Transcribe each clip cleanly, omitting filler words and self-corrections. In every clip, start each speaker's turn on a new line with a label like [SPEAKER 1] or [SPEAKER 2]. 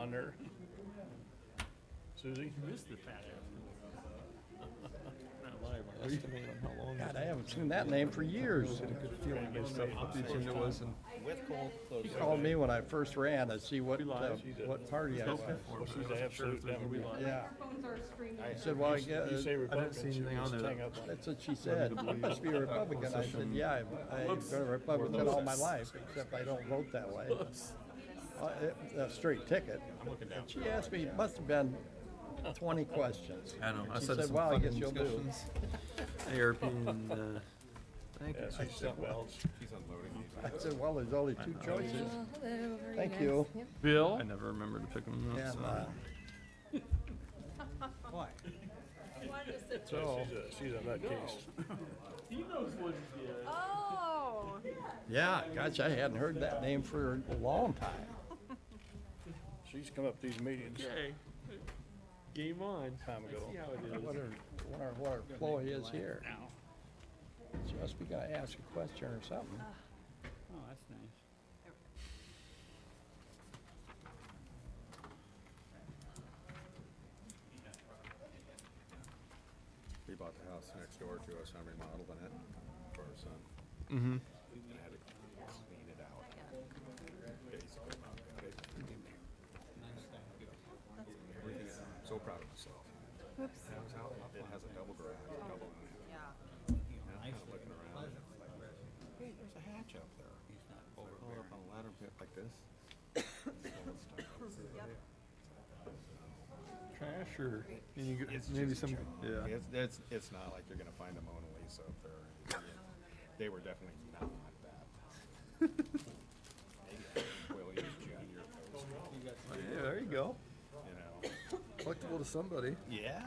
[SPEAKER 1] on there. Susie?
[SPEAKER 2] You missed the fat ass. Not live.
[SPEAKER 3] Estimate on how long.
[SPEAKER 4] God, I haven't seen that name for years.
[SPEAKER 3] Get a good feeling based on what the agenda was and
[SPEAKER 5] With cold close.
[SPEAKER 4] He called me when I first ran to see what party I was.
[SPEAKER 1] Well, she's the absolute devil.
[SPEAKER 4] Yeah.
[SPEAKER 6] Phones are screaming.
[SPEAKER 4] I said, well, I guess.
[SPEAKER 1] You say
[SPEAKER 3] I didn't
[SPEAKER 1] Republican,
[SPEAKER 3] see
[SPEAKER 1] she
[SPEAKER 3] anything on
[SPEAKER 1] just
[SPEAKER 3] there.
[SPEAKER 1] hang up on it.
[SPEAKER 4] That's what she said. You must be a Republican. I said, yeah, I've been a Republican all my life, except I don't vote that way. A straight ticket. And she asked me, it must have been 20 questions.
[SPEAKER 3] I know. I
[SPEAKER 4] She
[SPEAKER 3] said
[SPEAKER 4] said,
[SPEAKER 3] some
[SPEAKER 4] well, I
[SPEAKER 3] fun
[SPEAKER 4] guess you'll do.
[SPEAKER 3] discussions. ARP and thank you.
[SPEAKER 1] Yeah, she's something else.
[SPEAKER 5] She's unloading these.
[SPEAKER 4] I said, well, there's only two choices.
[SPEAKER 6] Hello, how are
[SPEAKER 4] Thank
[SPEAKER 6] guys?
[SPEAKER 4] you.
[SPEAKER 6] Yep.
[SPEAKER 2] Bill?
[SPEAKER 3] I never remember to pick them up.
[SPEAKER 4] And,
[SPEAKER 3] So.
[SPEAKER 4] why?
[SPEAKER 1] So she's a nutcase.
[SPEAKER 2] He knows what he did.
[SPEAKER 6] Oh,
[SPEAKER 4] Yeah, gosh, I hadn't heard that name for a long time.
[SPEAKER 1] She's come up to these meetings
[SPEAKER 2] Okay. Game on.
[SPEAKER 1] time ago.
[SPEAKER 2] See how it is.
[SPEAKER 4] What our ploy is here. She must be gonna ask a question or something.
[SPEAKER 2] Oh, that's nice.
[SPEAKER 5] We bought the house next door to us. I'm remodeling it for our son.
[SPEAKER 3] Mm-hmm.
[SPEAKER 5] And I had to clean it out. Basically, got it. Everything. I'm so proud of myself.
[SPEAKER 6] whoops.
[SPEAKER 5] It has a double garage, double.
[SPEAKER 6] Yeah.
[SPEAKER 5] Now I'm kind of looking around and it's like, hey, there's a hatch up there. He's not over up on a ladder bit like this.
[SPEAKER 3] Trash or and you get, maybe
[SPEAKER 5] just
[SPEAKER 3] some.
[SPEAKER 5] junk.
[SPEAKER 3] Yeah.
[SPEAKER 5] It's not like you're gonna find a Mona Lisa up there. They were definitely not that. Maybe Williams Jr.
[SPEAKER 3] Yeah. There you go.
[SPEAKER 5] You know.
[SPEAKER 3] Collectible to somebody.
[SPEAKER 5] Yeah.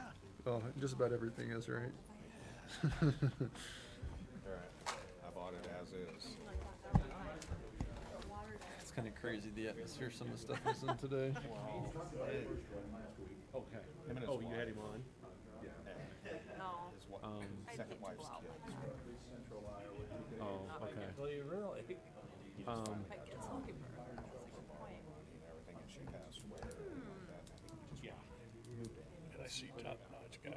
[SPEAKER 3] Well, just about everything is, right?
[SPEAKER 5] All right. I bought it as is.
[SPEAKER 3] It's kind of crazy the atmosphere some of the stuff is in today.
[SPEAKER 2] Okay.
[SPEAKER 5] Him and his
[SPEAKER 2] Oh, you
[SPEAKER 5] wife.
[SPEAKER 2] had him on?
[SPEAKER 6] No.
[SPEAKER 5] His wa-
[SPEAKER 6] I'd
[SPEAKER 5] second
[SPEAKER 6] hate to
[SPEAKER 5] wife's
[SPEAKER 6] go out
[SPEAKER 5] kids.
[SPEAKER 2] Oh, okay.
[SPEAKER 6] Might get smoky for her. That's a good point.
[SPEAKER 5] And everything, and she passed away. Like that. I think he just
[SPEAKER 2] Yeah.
[SPEAKER 1] And I see top notch got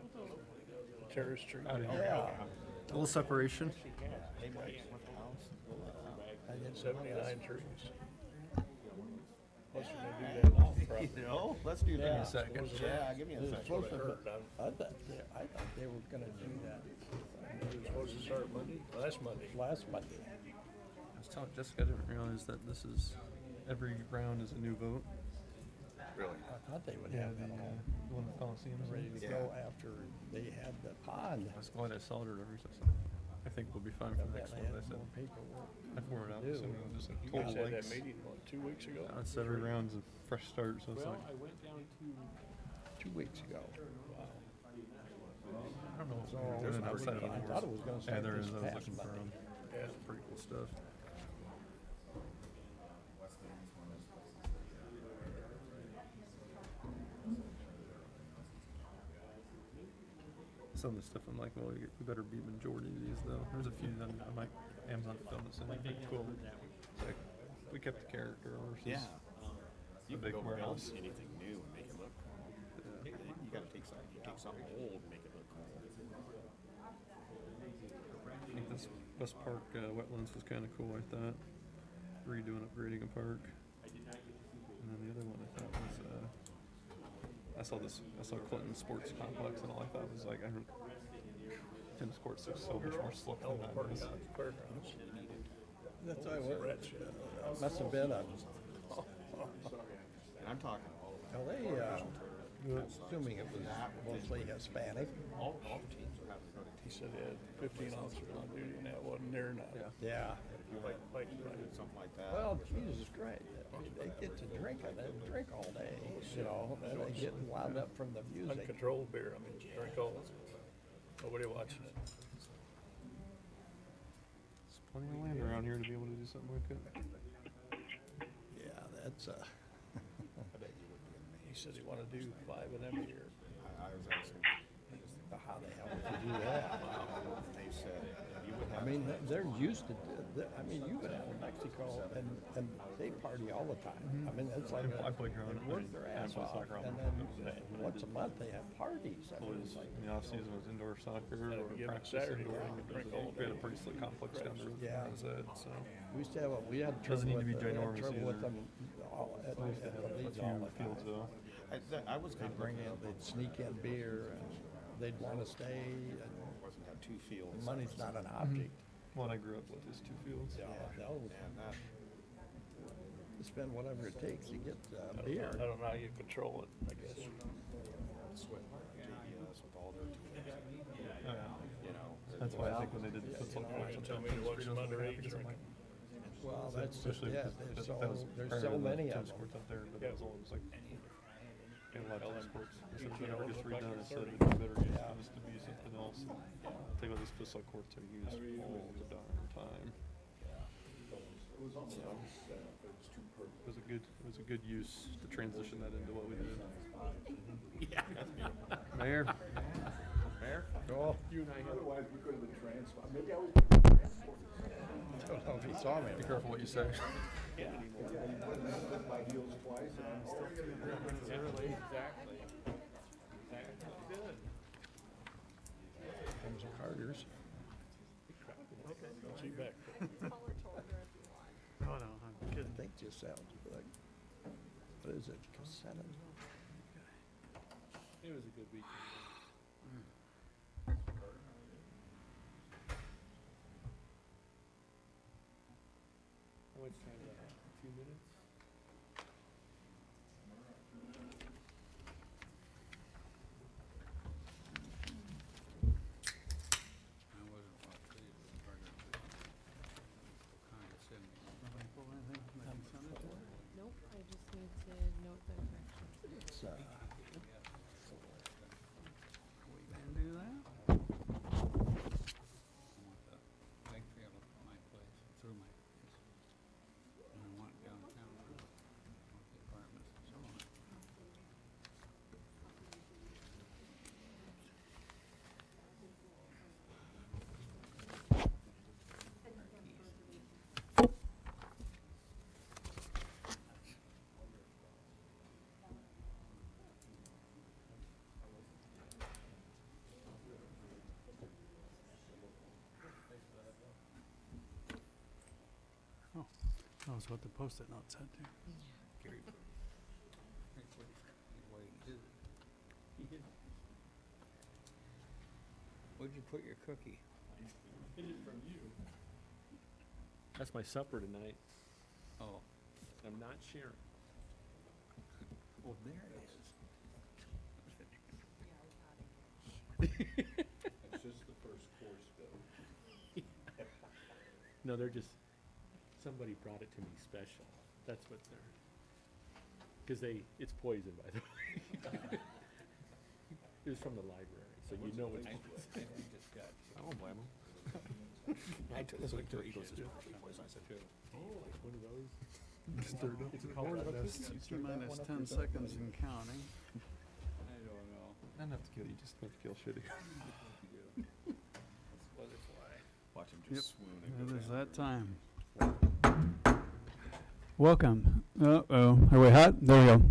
[SPEAKER 1] terrace tree.
[SPEAKER 4] Yeah.
[SPEAKER 3] A little separation.
[SPEAKER 5] Hey, Mike, what the house?
[SPEAKER 1] 79 trees. Plus when they do that off property.
[SPEAKER 5] You know, let's do that.
[SPEAKER 4] Yeah.
[SPEAKER 3] A second.
[SPEAKER 5] Yeah, give me a
[SPEAKER 4] It was
[SPEAKER 5] second.
[SPEAKER 4] supposed to,
[SPEAKER 1] Hurt done.
[SPEAKER 4] I thought they were gonna do that
[SPEAKER 1] It was supposed to start Monday, last Monday.
[SPEAKER 4] last Monday.
[SPEAKER 3] I was telling Jessica, I didn't realize that this is every round is a new vote.
[SPEAKER 5] Really?
[SPEAKER 4] I thought they would
[SPEAKER 3] Yeah,
[SPEAKER 4] have that all
[SPEAKER 3] the one at Coliseum.
[SPEAKER 4] ready to go after they had the pond.
[SPEAKER 3] I was glad I saw it already. So I think we'll be fine for the
[SPEAKER 4] That
[SPEAKER 3] next
[SPEAKER 4] they
[SPEAKER 3] one.
[SPEAKER 4] had
[SPEAKER 3] I said
[SPEAKER 4] more paperwork.
[SPEAKER 3] I forwarded out.
[SPEAKER 4] do.
[SPEAKER 3] So it was just a
[SPEAKER 1] You
[SPEAKER 3] total
[SPEAKER 1] guys had that
[SPEAKER 3] likes.
[SPEAKER 1] meeting, what, 2 weeks ago?
[SPEAKER 3] It's every round's a fresh start. So it's
[SPEAKER 2] Well,
[SPEAKER 3] like
[SPEAKER 2] I went down to
[SPEAKER 4] 2 weeks ago.
[SPEAKER 3] I don't know. If
[SPEAKER 4] So
[SPEAKER 3] they're doing it outside of the
[SPEAKER 4] I
[SPEAKER 3] doors.
[SPEAKER 4] thought it was gonna
[SPEAKER 3] Yeah,
[SPEAKER 4] start
[SPEAKER 3] there
[SPEAKER 4] this
[SPEAKER 3] is. I was
[SPEAKER 4] past
[SPEAKER 3] looking for
[SPEAKER 4] Monday.
[SPEAKER 1] Yeah.
[SPEAKER 3] pretty cool stuff. Some of the stuff I'm like, well, we better beat majority of these though. There's a few that I might Amazon film this in. Like cool. Like, we kept the character versus
[SPEAKER 5] Yeah.
[SPEAKER 3] the
[SPEAKER 5] You
[SPEAKER 3] big
[SPEAKER 5] can go around and
[SPEAKER 3] warehouse.
[SPEAKER 5] see anything new and make it look cool. You gotta take something old and make it look cool.
[SPEAKER 3] I think this West Park wetlands was kind of cool. I thought redoing, upgrading a park, and then the other one I thought was I saw Clinton Sports Complex, and all I thought was like tennis courts are so much more slick than that. Is.
[SPEAKER 4] That's why must have been a,
[SPEAKER 5] And I'm talking all of
[SPEAKER 4] well, they, assuming it was mostly Hispanic.
[SPEAKER 5] all the teams are having to go to
[SPEAKER 1] He said they had 15 officers on duty and that wasn't near enough.
[SPEAKER 4] Yeah.
[SPEAKER 5] do like something like that.
[SPEAKER 4] Well, Jesus Christ, they get to drinking and drink all day, you know, and they get wound up from the music.
[SPEAKER 1] Uncontrolled beer, I mean, drink all, nobody watching it.
[SPEAKER 3] There's plenty of land around here to be able to do something like that.
[SPEAKER 4] Yeah, that's,
[SPEAKER 5] I bet you would be
[SPEAKER 1] He
[SPEAKER 5] amazed.
[SPEAKER 1] said he wanted to do 5 of them a year.
[SPEAKER 5] I was asking,
[SPEAKER 4] how the hell would you do that?
[SPEAKER 5] they said you would
[SPEAKER 4] I
[SPEAKER 5] have.
[SPEAKER 4] mean, they're used to, I mean, you go down to Mexico and they party all the time. I mean, it's like,
[SPEAKER 3] I played growing
[SPEAKER 4] they
[SPEAKER 3] up.
[SPEAKER 4] work their ass off, and then once a month they have parties. I mean, it's like,
[SPEAKER 3] In the off season was indoor soccer or
[SPEAKER 1] give it
[SPEAKER 3] practice
[SPEAKER 1] Saturday
[SPEAKER 3] indoor.
[SPEAKER 1] where you drink all
[SPEAKER 3] We had a
[SPEAKER 1] day.
[SPEAKER 3] pretty slick complex down the road from
[SPEAKER 4] Yeah.
[SPEAKER 3] where I was at, so.
[SPEAKER 4] we had
[SPEAKER 3] Doesn't
[SPEAKER 4] trouble
[SPEAKER 3] need to be
[SPEAKER 4] with, we had
[SPEAKER 3] ginormous
[SPEAKER 4] trouble with
[SPEAKER 3] either.
[SPEAKER 4] them at the leagues all the
[SPEAKER 3] Fields
[SPEAKER 4] time.
[SPEAKER 3] though.
[SPEAKER 5] I was kind
[SPEAKER 4] They'd
[SPEAKER 5] of
[SPEAKER 4] bring in, they'd sneak in beer, and they'd want to stay, and
[SPEAKER 5] wasn't have two fields.
[SPEAKER 4] money's not an object.
[SPEAKER 3] Well, and I grew up with these 2 fields.
[SPEAKER 4] Yeah, they'll
[SPEAKER 5] And that,
[SPEAKER 4] spend whatever it takes to get
[SPEAKER 1] I
[SPEAKER 4] beer.
[SPEAKER 1] don't know how you control it, I guess.
[SPEAKER 5] Swift, JBS with all their teams,
[SPEAKER 3] Oh, yeah.
[SPEAKER 5] you know.
[SPEAKER 3] That's why I think when they did the futsal courts,
[SPEAKER 1] You tell me to watch some underage drinking.
[SPEAKER 4] Well, that's just,
[SPEAKER 3] Especially
[SPEAKER 4] yeah,
[SPEAKER 3] because
[SPEAKER 4] there's
[SPEAKER 3] that
[SPEAKER 4] so
[SPEAKER 3] was
[SPEAKER 4] many
[SPEAKER 3] tennis
[SPEAKER 4] of them.
[SPEAKER 3] courts up there, but that was all just like, and a lot of tennis courts. They said if it ever gets redone, it said it'd be better used to be something else. Think about these futsal courts are used all the darn time. So, it was a good use to transition that into what we did.
[SPEAKER 5] Yeah.
[SPEAKER 3] Mayor?
[SPEAKER 4] Oh,
[SPEAKER 7] You and I had. Otherwise, we could have been transported. Maybe I was
[SPEAKER 4] don't know if he saw me.
[SPEAKER 3] Be careful what you say.
[SPEAKER 7] with my heels twice, and I'm still
[SPEAKER 2] Exactly. Good.
[SPEAKER 4] Comes the Carters.
[SPEAKER 1] See you back.
[SPEAKER 6] Taller, taller if you want.
[SPEAKER 2] Oh, no, I'm
[SPEAKER 4] I
[SPEAKER 2] kidding.
[SPEAKER 4] think just sounds like, what is it, Cassetta?
[SPEAKER 2] It was a good weekend. How much time do I have? 2 minutes?
[SPEAKER 8] I wasn't what they were started with condescending.
[SPEAKER 2] Nobody pull anything from the consent agenda?
[SPEAKER 6] Nope, I just need to note the corrections.
[SPEAKER 4] It's,
[SPEAKER 8] We can do that? I want the bike trail up at my place, through my place. And I want downtown for the apartments and so on.
[SPEAKER 2] That was what the Post-it note said too.
[SPEAKER 8] Gary, he's waiting. He did. Where'd you put your cookie?
[SPEAKER 9] That's my supper tonight.
[SPEAKER 8] Oh,
[SPEAKER 9] I'm not sharing.
[SPEAKER 8] oh, there it is.
[SPEAKER 7] It's just the first course, Bill.
[SPEAKER 9] No, they're just, somebody brought it to me special. That's what they're, because it's poison, by the way. It was from the library, so you know it's poison.
[SPEAKER 8] I just got.
[SPEAKER 5] I don't blame them. I took this like 3 Eagles this poison. I said,
[SPEAKER 9] Oh, like one of those?
[SPEAKER 3] Stirred up.
[SPEAKER 9] It's called a
[SPEAKER 2] T minus 10 seconds and counting.
[SPEAKER 8] I don't know.
[SPEAKER 3] Not enough to kill you, just make you feel shitty.
[SPEAKER 5] watch him just swoon and
[SPEAKER 2] It
[SPEAKER 5] go
[SPEAKER 2] is
[SPEAKER 5] down.
[SPEAKER 2] that time. Welcome. Uh-oh. Are we hot? There we go.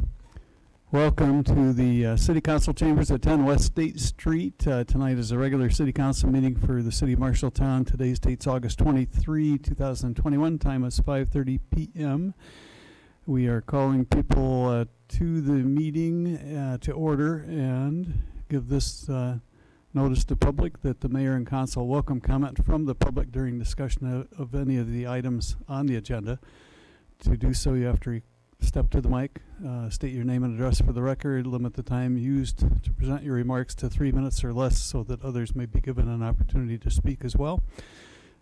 [SPEAKER 2] Welcome to the City Council Chambers at 10 West State Street. Tonight is a regular City Council meeting for the City of Marshalltown. Today's date's August 23, 2021. Time is 5:30 p.m. We are calling people to the meeting to order and give this notice to public that the mayor and council welcome comment from the public during discussion of any of the items on the agenda. To do so, you have to step to the mic, state your name and address for the record, limit the time used to present your remarks to 3 minutes or less so that others may be given an opportunity to speak as well.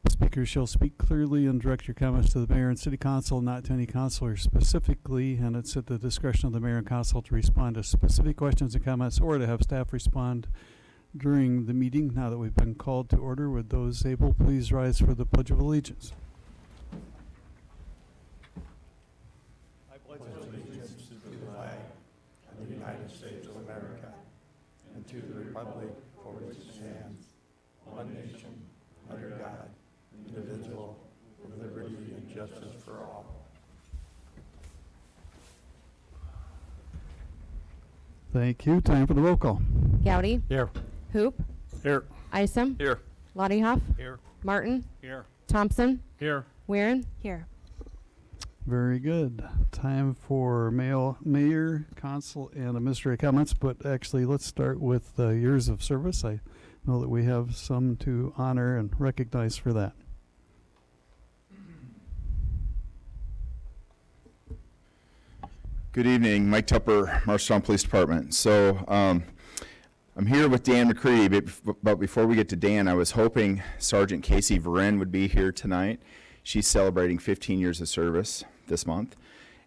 [SPEAKER 2] Speakers shall speak clearly and direct your comments to the mayor and city council, not to any councilor specifically, and it's at the discretion of the mayor and council to respond to specific questions and comments or to have staff respond during the meeting. Now that we've been called to order, would those able please rise for the Pledge of Allegiance?
[SPEAKER 4] To the flag of the United States of America and to the republic for which it stands, one nation, under God, indivisible, with liberty and justice for all.
[SPEAKER 2] Thank you. Time for the roll call.
[SPEAKER 10] Gowdy,
[SPEAKER 1] Here.
[SPEAKER 10] Hoop,
[SPEAKER 1] Here.
[SPEAKER 10] Isom,
[SPEAKER 3] Here.
[SPEAKER 10] Lottiehoff,
[SPEAKER 1] Here.
[SPEAKER 10] Martin,
[SPEAKER 1] Here.
[SPEAKER 10] Thompson,
[SPEAKER 3] Here.
[SPEAKER 10] Weirin. Here.
[SPEAKER 2] Very good. Time for mayor, council, and administrative comments, but actually, let's start with years of service. I know that we have some to honor and recognize for that.
[SPEAKER 5] Good evening, Mike Tupper, Marshalltown Police Department. So I'm here with Dan McCready, but before we get to Dan, I was hoping Sergeant Casey Varin would be here tonight. She's celebrating 15 years of service this month.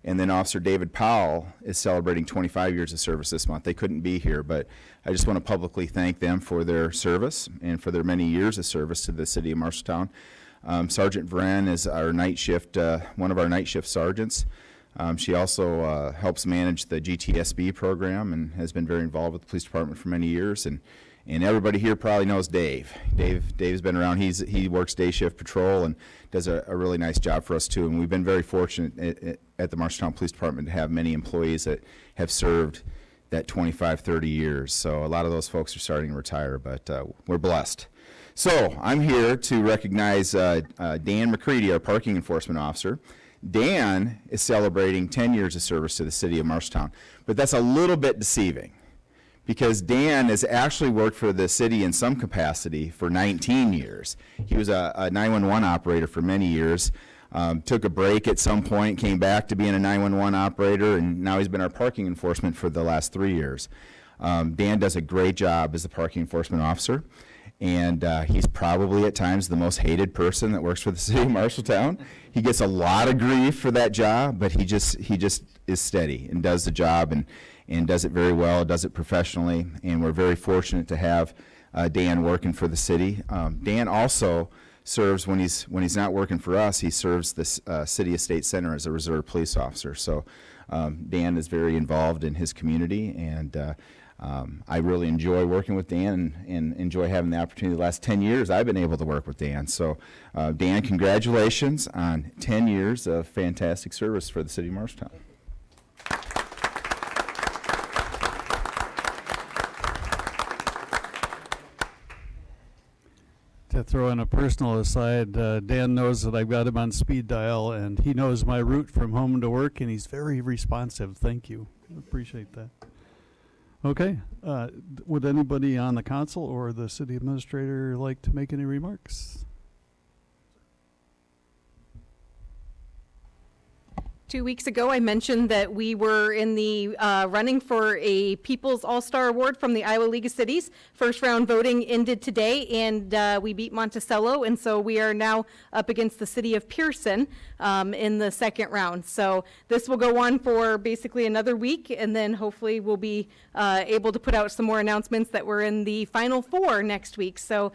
[SPEAKER 5] And then Officer David Powell is celebrating 25 years of service this month. They couldn't be here, but I just want to publicly thank them for their service and for their many years of service to the city of Marshalltown. Sergeant Varin is our night shift, one of our night shift sergeants. She also helps manage the GTSB program and has been very involved with the police department for many years. And everybody here probably knows Dave. Dave's been around. He works day shift patrol and does a really nice job for us too. And we've been very fortunate at the Marshalltown Police Department to have many employees that have served that 25, 30 years. So a lot of those folks are starting to retire, but we're blessed. So I'm here to recognize Dan McCready, our parking enforcement officer. Dan is celebrating 10 years of service to the city of Marshalltown, but that's a little bit deceiving because Dan has actually worked for the city in some capacity for 19 years. He was a 911 operator for many years, took a break at some point, came back to being a 911 operator, and now he's been our parking enforcement for the last 3 years. Dan does a great job as the parking enforcement officer. And he's probably at times the most hated person that works for the city of Marshalltown. He gets a lot of grief for that job, but he just is steady and does the job and does it very well, does it professionally, and we're very fortunate to have Dan working for the city. Dan also serves, when he's not working for us, he serves the City Estate Center as a reserve police officer. So Dan is very involved in his community, and I really enjoy working with Dan and enjoy having the opportunity. The last 10 years I've been able to work with Dan. So Dan, congratulations on 10 years of fantastic service for the city of Marshalltown.
[SPEAKER 2] To throw in a personal aside, Dan knows that I've got him on speed dial, and he knows my route from home to work, and he's very responsive. Thank you. Appreciate that. Okay. Would anybody on the council or the city administrator like to make any remarks?
[SPEAKER 6] 2 weeks ago, I mentioned that we were in the running for a People's All-Star Award from the Iowa League of Cities. First round voting ended today, and we beat Monticello, and so we are now up against the city of Pearson in the second round. So this will go on for basically another week, and then hopefully we'll be able to put out some more announcements that we're in the final four next week. So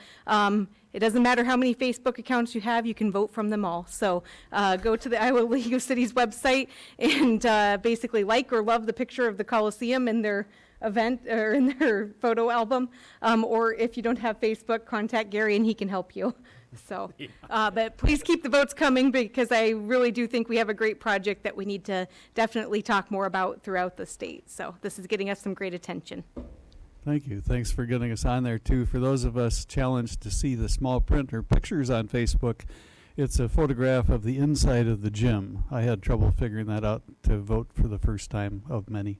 [SPEAKER 6] it doesn't matter how many Facebook accounts you have, you can vote from them all. So go to the Iowa League of Cities website and basically like or love the picture of the Coliseum in their event or in their photo album. Or if you don't have Facebook, contact Gary and he can help you. So, but please keep the votes coming because I really do think we have a great project that we need to definitely talk more about throughout the state. So this is getting us some great attention.
[SPEAKER 2] Thank you. Thanks for getting us on there, too. For those of us challenged to see the small print or pictures on Facebook, it's a photograph of the inside of the gym. I had trouble figuring that out to vote for the first time of many.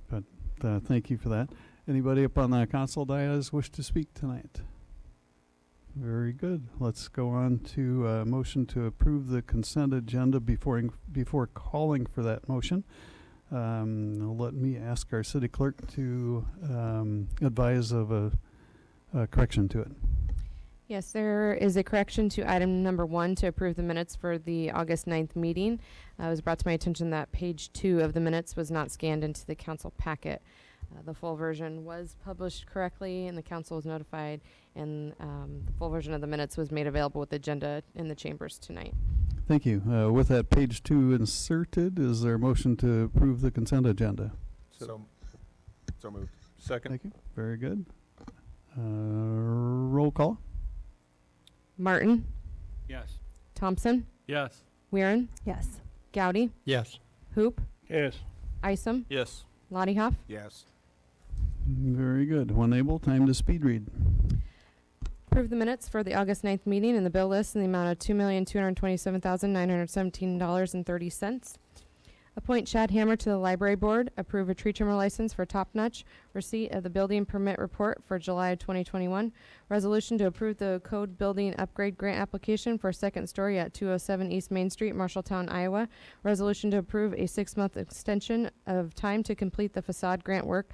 [SPEAKER 2] But thank you for that. Anybody up on the council dais wish to speak tonight? Very good. Let's go on to a motion to approve the consent agenda before calling for that motion. Let me ask our city clerk to advise of a correction to it.
[SPEAKER 10] Yes, there is a correction to item number 1 to approve the minutes for the August 9th meeting. It was brought to my attention that page 2 of the minutes was not scanned into the council packet. The full version was published correctly and the council was notified, and the full version of the minutes was made available with the agenda in the chambers tonight.
[SPEAKER 2] Thank you. With that page 2 inserted, is there a motion to approve the consent agenda?
[SPEAKER 5] So moved.
[SPEAKER 3] Second.
[SPEAKER 2] Thank you. Very good. Roll call.
[SPEAKER 10] Martin,
[SPEAKER 8] Yes.
[SPEAKER 10] Thompson,
[SPEAKER 3] Yes.
[SPEAKER 10] Weirin,
[SPEAKER 6] Yes.
[SPEAKER 10] Gowdy,
[SPEAKER 1] Yes.
[SPEAKER 10] Hoop,
[SPEAKER 1] Yes.
[SPEAKER 10] Isom,
[SPEAKER 3] Yes.
[SPEAKER 10] Lottie Hoff,
[SPEAKER 7] Yes.
[SPEAKER 2] Very good. One able, time to speed read.
[SPEAKER 10] approve the minutes for the August 9th meeting and the bill list in the amount of $2,227,917.30. Appoint Chad Hammer to the library board. Approve a tree trimmer license for Top Notch. Receipt of the building permit report for July 2021. Resolution to approve the code building upgrade grant application for a second story at 207 East Main Street, Marshalltown, Iowa. Resolution to approve a 6-month extension of time to complete the facade grant work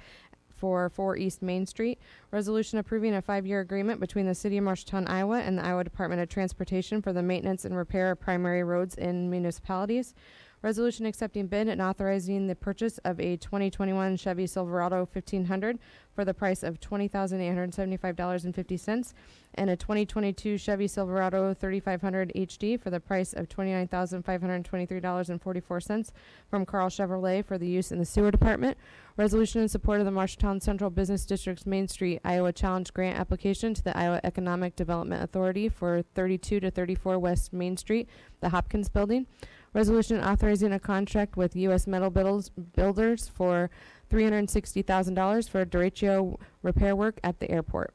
[SPEAKER 10] for 4 East Main Street. Resolution approving a 5-year agreement between the City of Marshalltown, Iowa and the Iowa Department of Transportation for the maintenance and repair of primary roads in municipalities. Resolution accepting bid and authorizing the purchase of a 2021 Chevy Silverado 1500 for the price of $20,875.50 and a 2022 Chevy Silverado 3500 HD for the price of $29,523.44 from Carl Chevrolet for the use in the sewer department. Resolution in support of the Marshalltown Central Business District's Main Street Iowa Challenge Grant application to the Iowa Economic Development Authority for 32 to 34 West Main Street, the Hopkins Building. Resolution authorizing a contract with U.S. Metal Builders for $360,000 for derecho repair work at the airport.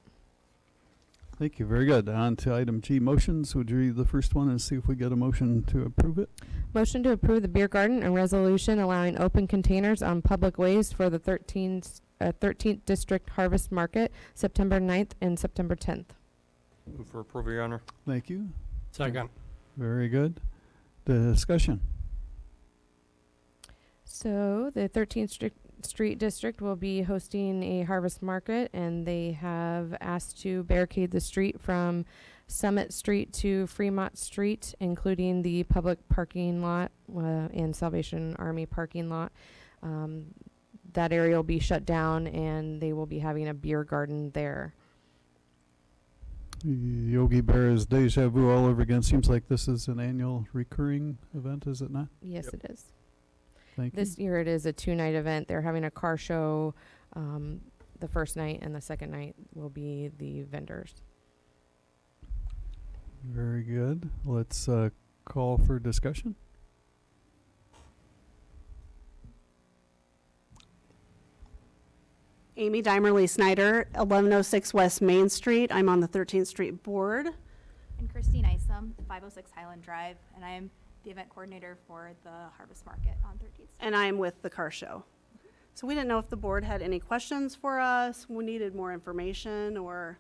[SPEAKER 2] Thank you. Very good. On to item G, motions. Would you read the first one and see if we get a motion to approve it?
[SPEAKER 10] Motion to approve the beer garden and resolution allowing open containers on public ways for the 13th District Harvest Market, September 9th and September 10th.
[SPEAKER 3] Move for approval, Your Honor.
[SPEAKER 2] Thank you.
[SPEAKER 9] Second.
[SPEAKER 2] Very good. Discussion.
[SPEAKER 10] So the 13th Street District will be hosting a harvest market, and they have asked to barricade the street from Summit Street to Fremont Street, including the public parking lot and Salvation Army parking lot. That area will be shut down, and they will be having a beer garden there.
[SPEAKER 2] Yogi Bear is deja vu all over again. Seems like this is an annual recurring event, is it not?
[SPEAKER 10] Yes,
[SPEAKER 3] Yep.
[SPEAKER 10] it is.
[SPEAKER 2] Thank you.
[SPEAKER 10] This year it is a 2-night event. They're having a car show the first night, and the second night will be the vendors.
[SPEAKER 2] Very good. Let's call for discussion.
[SPEAKER 11] Amy Dimerly Snyder, 1106 West Main Street. I'm on the 13th Street Board.
[SPEAKER 12] And Christine Isom, 506 Highland Drive, and I am the event coordinator for the Harvest Market on 13th Street.
[SPEAKER 11] And I'm with the car show. So we didn't know if the board had any questions for us, we needed more information, or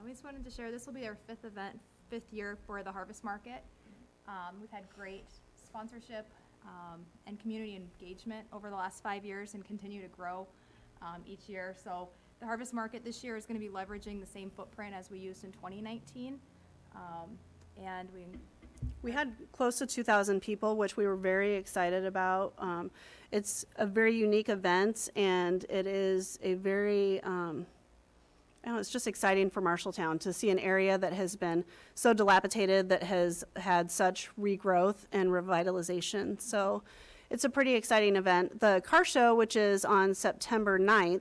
[SPEAKER 12] We just wanted to share, this will be our 5th year for the Harvest Market. We've had great sponsorship and community engagement over the last 5 years and continue to grow each year. So the Harvest Market this year is going to be leveraging the same footprint as we used in 2019. And
[SPEAKER 11] we had close to 2,000 people, which we were very excited about. It's a very unique event, and it is a very, it's just exciting for Marshalltown to see an area that has been so dilapidated, that has had such regrowth and revitalization. So it's a pretty exciting event. The car show, which is on September 9th,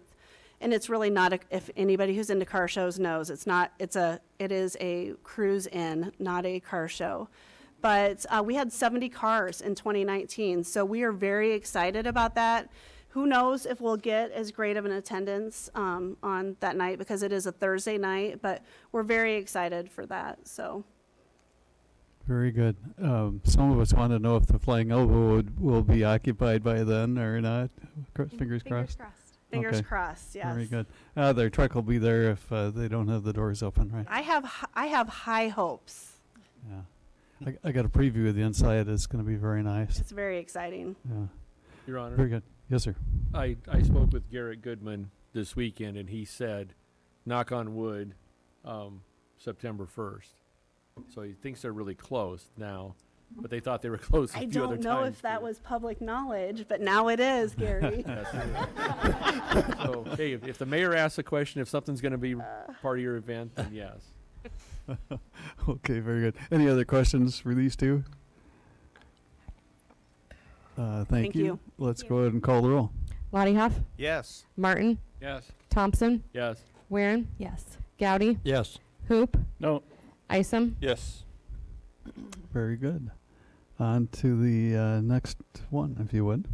[SPEAKER 11] and it's really not, if anybody who's into car shows knows, it is a cruise in, not a car show. But we had 70 cars in 2019, so we are very excited about that. Who knows if we'll get as great of an attendance on that night, because it is a Thursday night, but we're very excited for that, so.
[SPEAKER 2] Very good. Some of us want to know if the Flying Elbow will be occupied by then or not. Fingers crossed.
[SPEAKER 11] Fingers
[SPEAKER 2] Okay.
[SPEAKER 11] crossed, yes.
[SPEAKER 2] Very good. Their truck will be there if they don't have the doors open, right?
[SPEAKER 11] I have high hopes.
[SPEAKER 2] Yeah. I got a preview of the inside. It's going to be very nice.
[SPEAKER 11] It's very exciting.
[SPEAKER 2] Yeah.
[SPEAKER 9] Your Honor.
[SPEAKER 2] Very good. Yes, sir.
[SPEAKER 9] I spoke with Garrett Goodman this weekend, and he said, knock on wood, September 1st. So he thinks they're really close now, but they thought they were close a
[SPEAKER 11] I
[SPEAKER 9] few other
[SPEAKER 11] don't
[SPEAKER 9] times.
[SPEAKER 11] know if that
[SPEAKER 9] too.
[SPEAKER 11] was public knowledge, but now it is, Gary.
[SPEAKER 9] Yes, it is. So, hey, if the mayor asks a question, if something's going to be part of your event, then yes.
[SPEAKER 2] Okay, very good. Any other questions for these two? Thank you. Let's go ahead and call the roll.
[SPEAKER 10] Lottie Hoff,
[SPEAKER 7] Yes.
[SPEAKER 10] Martin,
[SPEAKER 9] Yes.
[SPEAKER 10] Thompson,
[SPEAKER 9] Yes.
[SPEAKER 10] Weirin,
[SPEAKER 12] yes.
[SPEAKER 10] Gowdy,
[SPEAKER 7] Yes.
[SPEAKER 10] Hoop,
[SPEAKER 9] No.
[SPEAKER 10] Isom.
[SPEAKER 3] Yes.
[SPEAKER 2] Very good. On to the next one, if you would.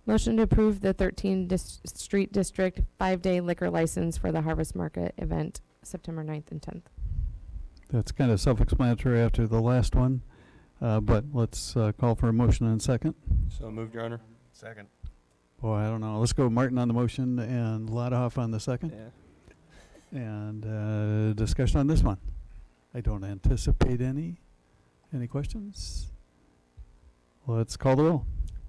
[SPEAKER 10] Motion to approve the 13th Street District 5-day liquor license for the Harvest Market event, September 9th and 10th.
[SPEAKER 2] That's kind of self-explanatory after the last one, but let's call for a motion and second.
[SPEAKER 3] So moved, Your Honor.
[SPEAKER 1] Second.
[SPEAKER 2] Boy, I don't know. Let's go Martin on the motion and Lodahoff on the second.
[SPEAKER 3] Yeah.
[SPEAKER 2] And discussion on this one. I don't anticipate any. Any questions? Let's call the roll.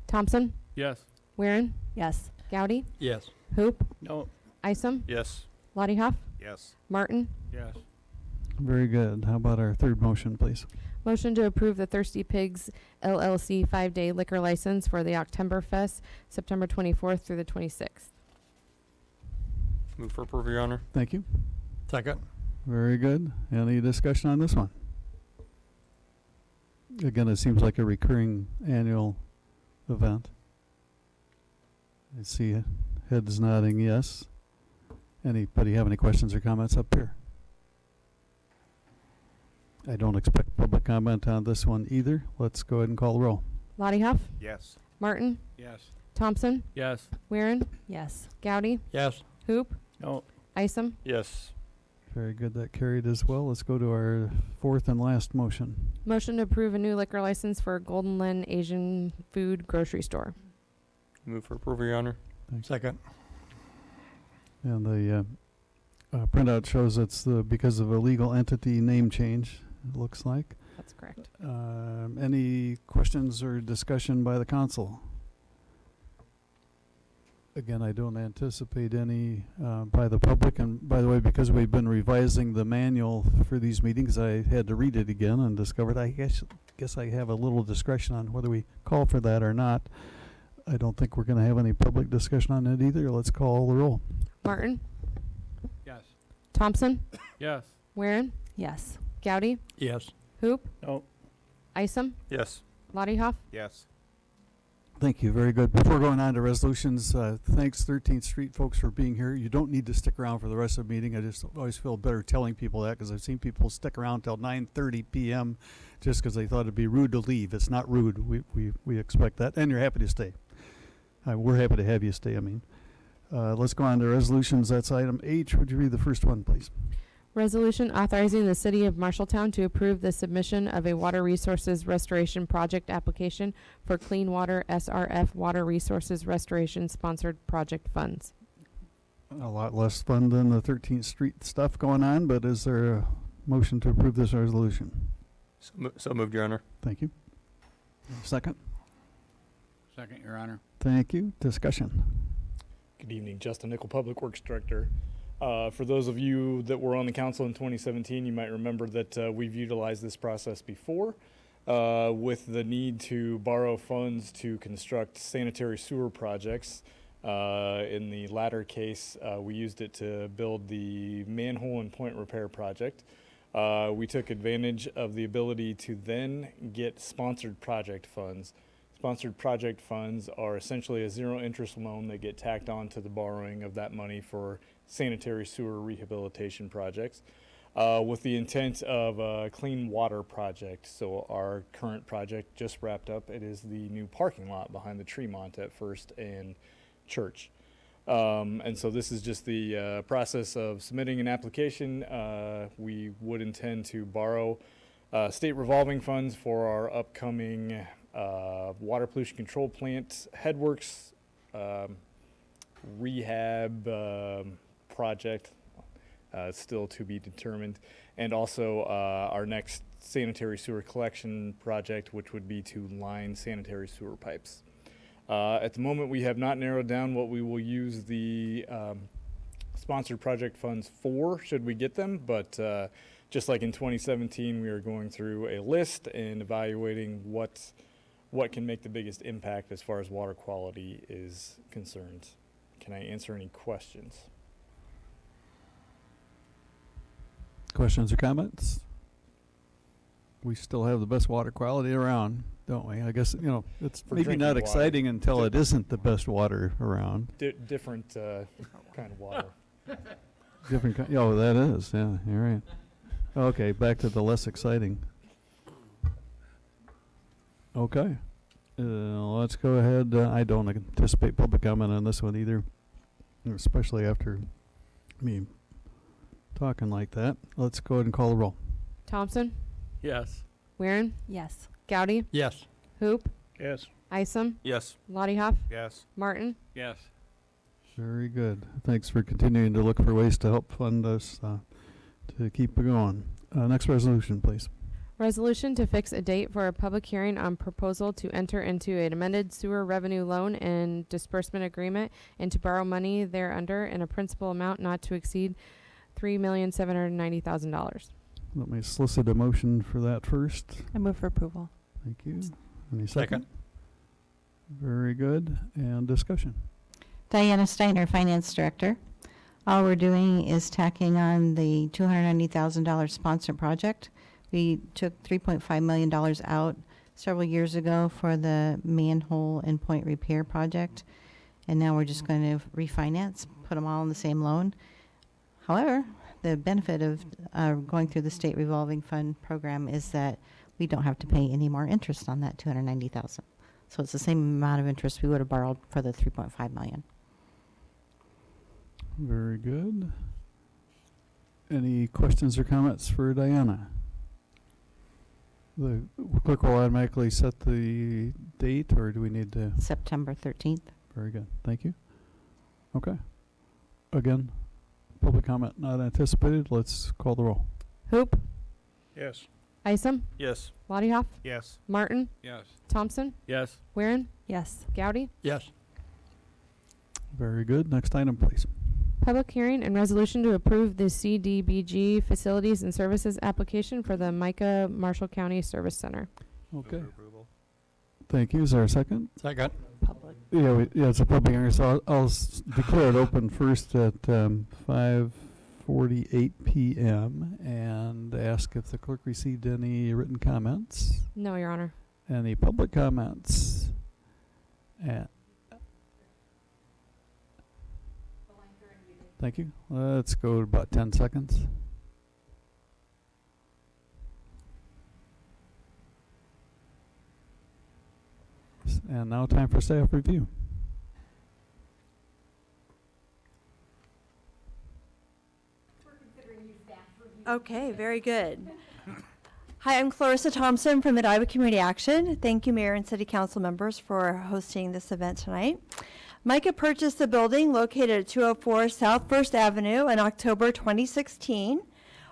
[SPEAKER 10] Thompson,
[SPEAKER 9] Yes.
[SPEAKER 10] Weirin,
[SPEAKER 11] Yes.
[SPEAKER 10] Gowdy,
[SPEAKER 4] Yes.
[SPEAKER 10] Hoop,
[SPEAKER 1] No.
[SPEAKER 10] Isom,
[SPEAKER 3] Yes.
[SPEAKER 10] Lodyhoff,
[SPEAKER 1] Yes.
[SPEAKER 10] Martin.
[SPEAKER 9] Yes.
[SPEAKER 2] Very good. How about our third motion, please?
[SPEAKER 10] Motion to approve the Thirsty Pigs LLC 5-day liquor license for the Oktoberfest, September 24th through the 26th.
[SPEAKER 3] Move for approval, Your Honor.
[SPEAKER 2] Thank you.
[SPEAKER 4] Second.
[SPEAKER 2] Very good. Any discussion on this one? Again, it seems like a recurring annual event. I see heads nodding yes. Anybody have any questions or comments up here? I don't expect public comment on this one either. Let's go ahead and call the roll.
[SPEAKER 10] Lodyhoff,
[SPEAKER 1] Yes.
[SPEAKER 10] Martin,
[SPEAKER 9] Yes.
[SPEAKER 10] Thompson,
[SPEAKER 9] Yes.
[SPEAKER 10] Weirin,
[SPEAKER 11] Yes.
[SPEAKER 10] Gowdy,
[SPEAKER 4] Yes.
[SPEAKER 10] Hoop,
[SPEAKER 1] No.
[SPEAKER 10] Isom.
[SPEAKER 3] Yes.
[SPEAKER 2] Very good. That carried as well. Let's go to our fourth and last motion.
[SPEAKER 10] Motion to approve a new liquor license for Golden Lin Asian Food Grocery Store.
[SPEAKER 3] Move for approval, Your Honor.
[SPEAKER 4] Second.
[SPEAKER 2] And the printout shows it's because of a legal entity name change, it looks like.
[SPEAKER 10] That's correct.
[SPEAKER 2] Any questions or discussion by the council? Again, I don't anticipate any by the public. And by the way, because we've been revising the manual for these meetings, I had to read it again and discovered I guess I have a little discretion on whether we call for that or not. I don't think we're going to have any public discussion on it either. Let's call the roll.
[SPEAKER 10] Martin,
[SPEAKER 9] Yes.
[SPEAKER 10] Thompson,
[SPEAKER 9] Yes.
[SPEAKER 10] Weirin,
[SPEAKER 11] Yes.
[SPEAKER 10] Gowdy,
[SPEAKER 4] Yes.
[SPEAKER 10] Hoop,
[SPEAKER 1] No.
[SPEAKER 10] Isom,
[SPEAKER 3] Yes.
[SPEAKER 10] Lodyhoff.
[SPEAKER 1] Yes.
[SPEAKER 2] Thank you. Very good. Before going on to resolutions, thanks 13th Street folks for being here. You don't need to stick around for the rest of the meeting. I just always feel better telling people that because I've seen people stick around till 9:30 p.m. just because they thought it'd be rude to leave. It's not rude. We expect that. And you're happy to stay. We're happy to have you stay, I mean. Let's go on to resolutions. That's item H. Would you read the first one, please?
[SPEAKER 10] Resolution authorizing the City of Marshalltown to approve the submission of a water resources restoration project application for Clean Water SRF Water Resources Restoration sponsored project funds.
[SPEAKER 2] A lot less fun than the 13th Street stuff going on, but is there a motion to approve this resolution?
[SPEAKER 3] So moved, Your Honor.
[SPEAKER 2] Thank you. Second?
[SPEAKER 8] Second, Your Honor.
[SPEAKER 2] Thank you. Discussion.
[SPEAKER 13] Good evening, Justin Nickel, Public Works Director. For those of you that were on the council in 2017, you might remember that we've utilized this process before with the need to borrow funds to construct sanitary sewer projects. In the latter case, we used it to build the manhole and point repair project. We took advantage of the ability to then get sponsored project funds. Sponsored project funds are essentially a zero interest loan that get tacked on to the borrowing of that money for sanitary sewer rehabilitation projects with the intent of a clean water project. So our current project just wrapped up. It is the new parking lot behind the Tremont at First and Church. And so this is just the process of submitting an application. We would intend to borrow state revolving funds for our upcoming water pollution control plant headworks rehab project, still to be determined, and also our next sanitary sewer collection project, which would be to line sanitary sewer pipes. At the moment, we have not narrowed down what we will use the sponsored project funds for, should we get them, but just like in 2017, we are going through a list and evaluating what can make the biggest impact as far as water quality is concerned. Can I answer any questions?
[SPEAKER 2] Questions or comments? We still have the best water quality around, don't we? I guess, it's
[SPEAKER 13] For
[SPEAKER 2] maybe
[SPEAKER 13] drinking
[SPEAKER 2] not
[SPEAKER 13] water.
[SPEAKER 2] exciting until it isn't the best water around.
[SPEAKER 13] Different kind of water.
[SPEAKER 2] Different oh, that is. Yeah, you're right. Okay, back to the less exciting. Okay. Let's go ahead. I don't anticipate public comment on this one either, especially after me talking like that. Let's go ahead and call the roll.
[SPEAKER 10] Thompson,
[SPEAKER 9] Yes.
[SPEAKER 10] Weirin,
[SPEAKER 6] Yes.
[SPEAKER 10] Gowdy,
[SPEAKER 4] Yes.
[SPEAKER 10] Hoop,
[SPEAKER 1] Yes.
[SPEAKER 10] Isom,
[SPEAKER 3] Yes.
[SPEAKER 10] Lottie
[SPEAKER 1] Yes.
[SPEAKER 10] Martin.
[SPEAKER 3] Yes.
[SPEAKER 2] Very good. Thanks for continuing to look for ways to help fund us to keep it going. Next resolution, please.
[SPEAKER 10] Resolution to fix a date for a public hearing on proposal to enter into an amended sewer revenue loan and disbursement agreement and to borrow money thereunder in a principal amount not to exceed $3,790,000.
[SPEAKER 2] Let me solicit a motion for that first.
[SPEAKER 6] I move for approval.
[SPEAKER 2] Thank you. Any second? Very good. And discussion.
[SPEAKER 14] Diana Steiner, Finance Director. All we're doing is tacking on the $290,000 sponsor project. We took $3.5 million out several years ago for the manhole endpoint repair project, and now we're just going to refinance, put them all in the same loan. However, the benefit of going through the state revolving fund program is that we don't have to pay any more interest on that $290,000. So it's the same amount of interest we would have borrowed for the $3.5 million.
[SPEAKER 2] Very good. Any questions or comments for Diana? The clerk will automatically set the date, or do we need to?
[SPEAKER 14] September 13th.
[SPEAKER 2] Very good. Thank you. Okay. Again, public comment not anticipated. Let's call the roll.
[SPEAKER 10] Hoop,
[SPEAKER 1] Yes.
[SPEAKER 10] Isom,
[SPEAKER 3] Yes.
[SPEAKER 10] Lottie
[SPEAKER 1] Yes.
[SPEAKER 10] Martin,
[SPEAKER 3] Yes.
[SPEAKER 10] Thompson,
[SPEAKER 9] Yes.
[SPEAKER 10] Weirin,
[SPEAKER 6] Yes.
[SPEAKER 10] Gowdy.
[SPEAKER 4] Yes.
[SPEAKER 2] Very good. Next item, please.
[SPEAKER 10] Public hearing and resolution to approve the Cdbg facilities and services application for the Mica Marshall County Service Center.
[SPEAKER 2] Okay. Thank you. Is there a second?
[SPEAKER 4] Second.
[SPEAKER 6] Public.
[SPEAKER 2] Yeah, it's a public hearing, so I'll declare it open first at 5:48 p.m. and ask if the clerk received any written comments.
[SPEAKER 10] No, Your Honor.
[SPEAKER 2] Any public comments? Thank you. Let's go to about 10 seconds. And now time for staff review.
[SPEAKER 15] Okay, very good. Hi, I'm Clarissa Thompson from the Iowa Community Action. Thank you, Mayor and City Council members, for hosting this event tonight. Mica purchased the building located at 204 South First Avenue in October 2016.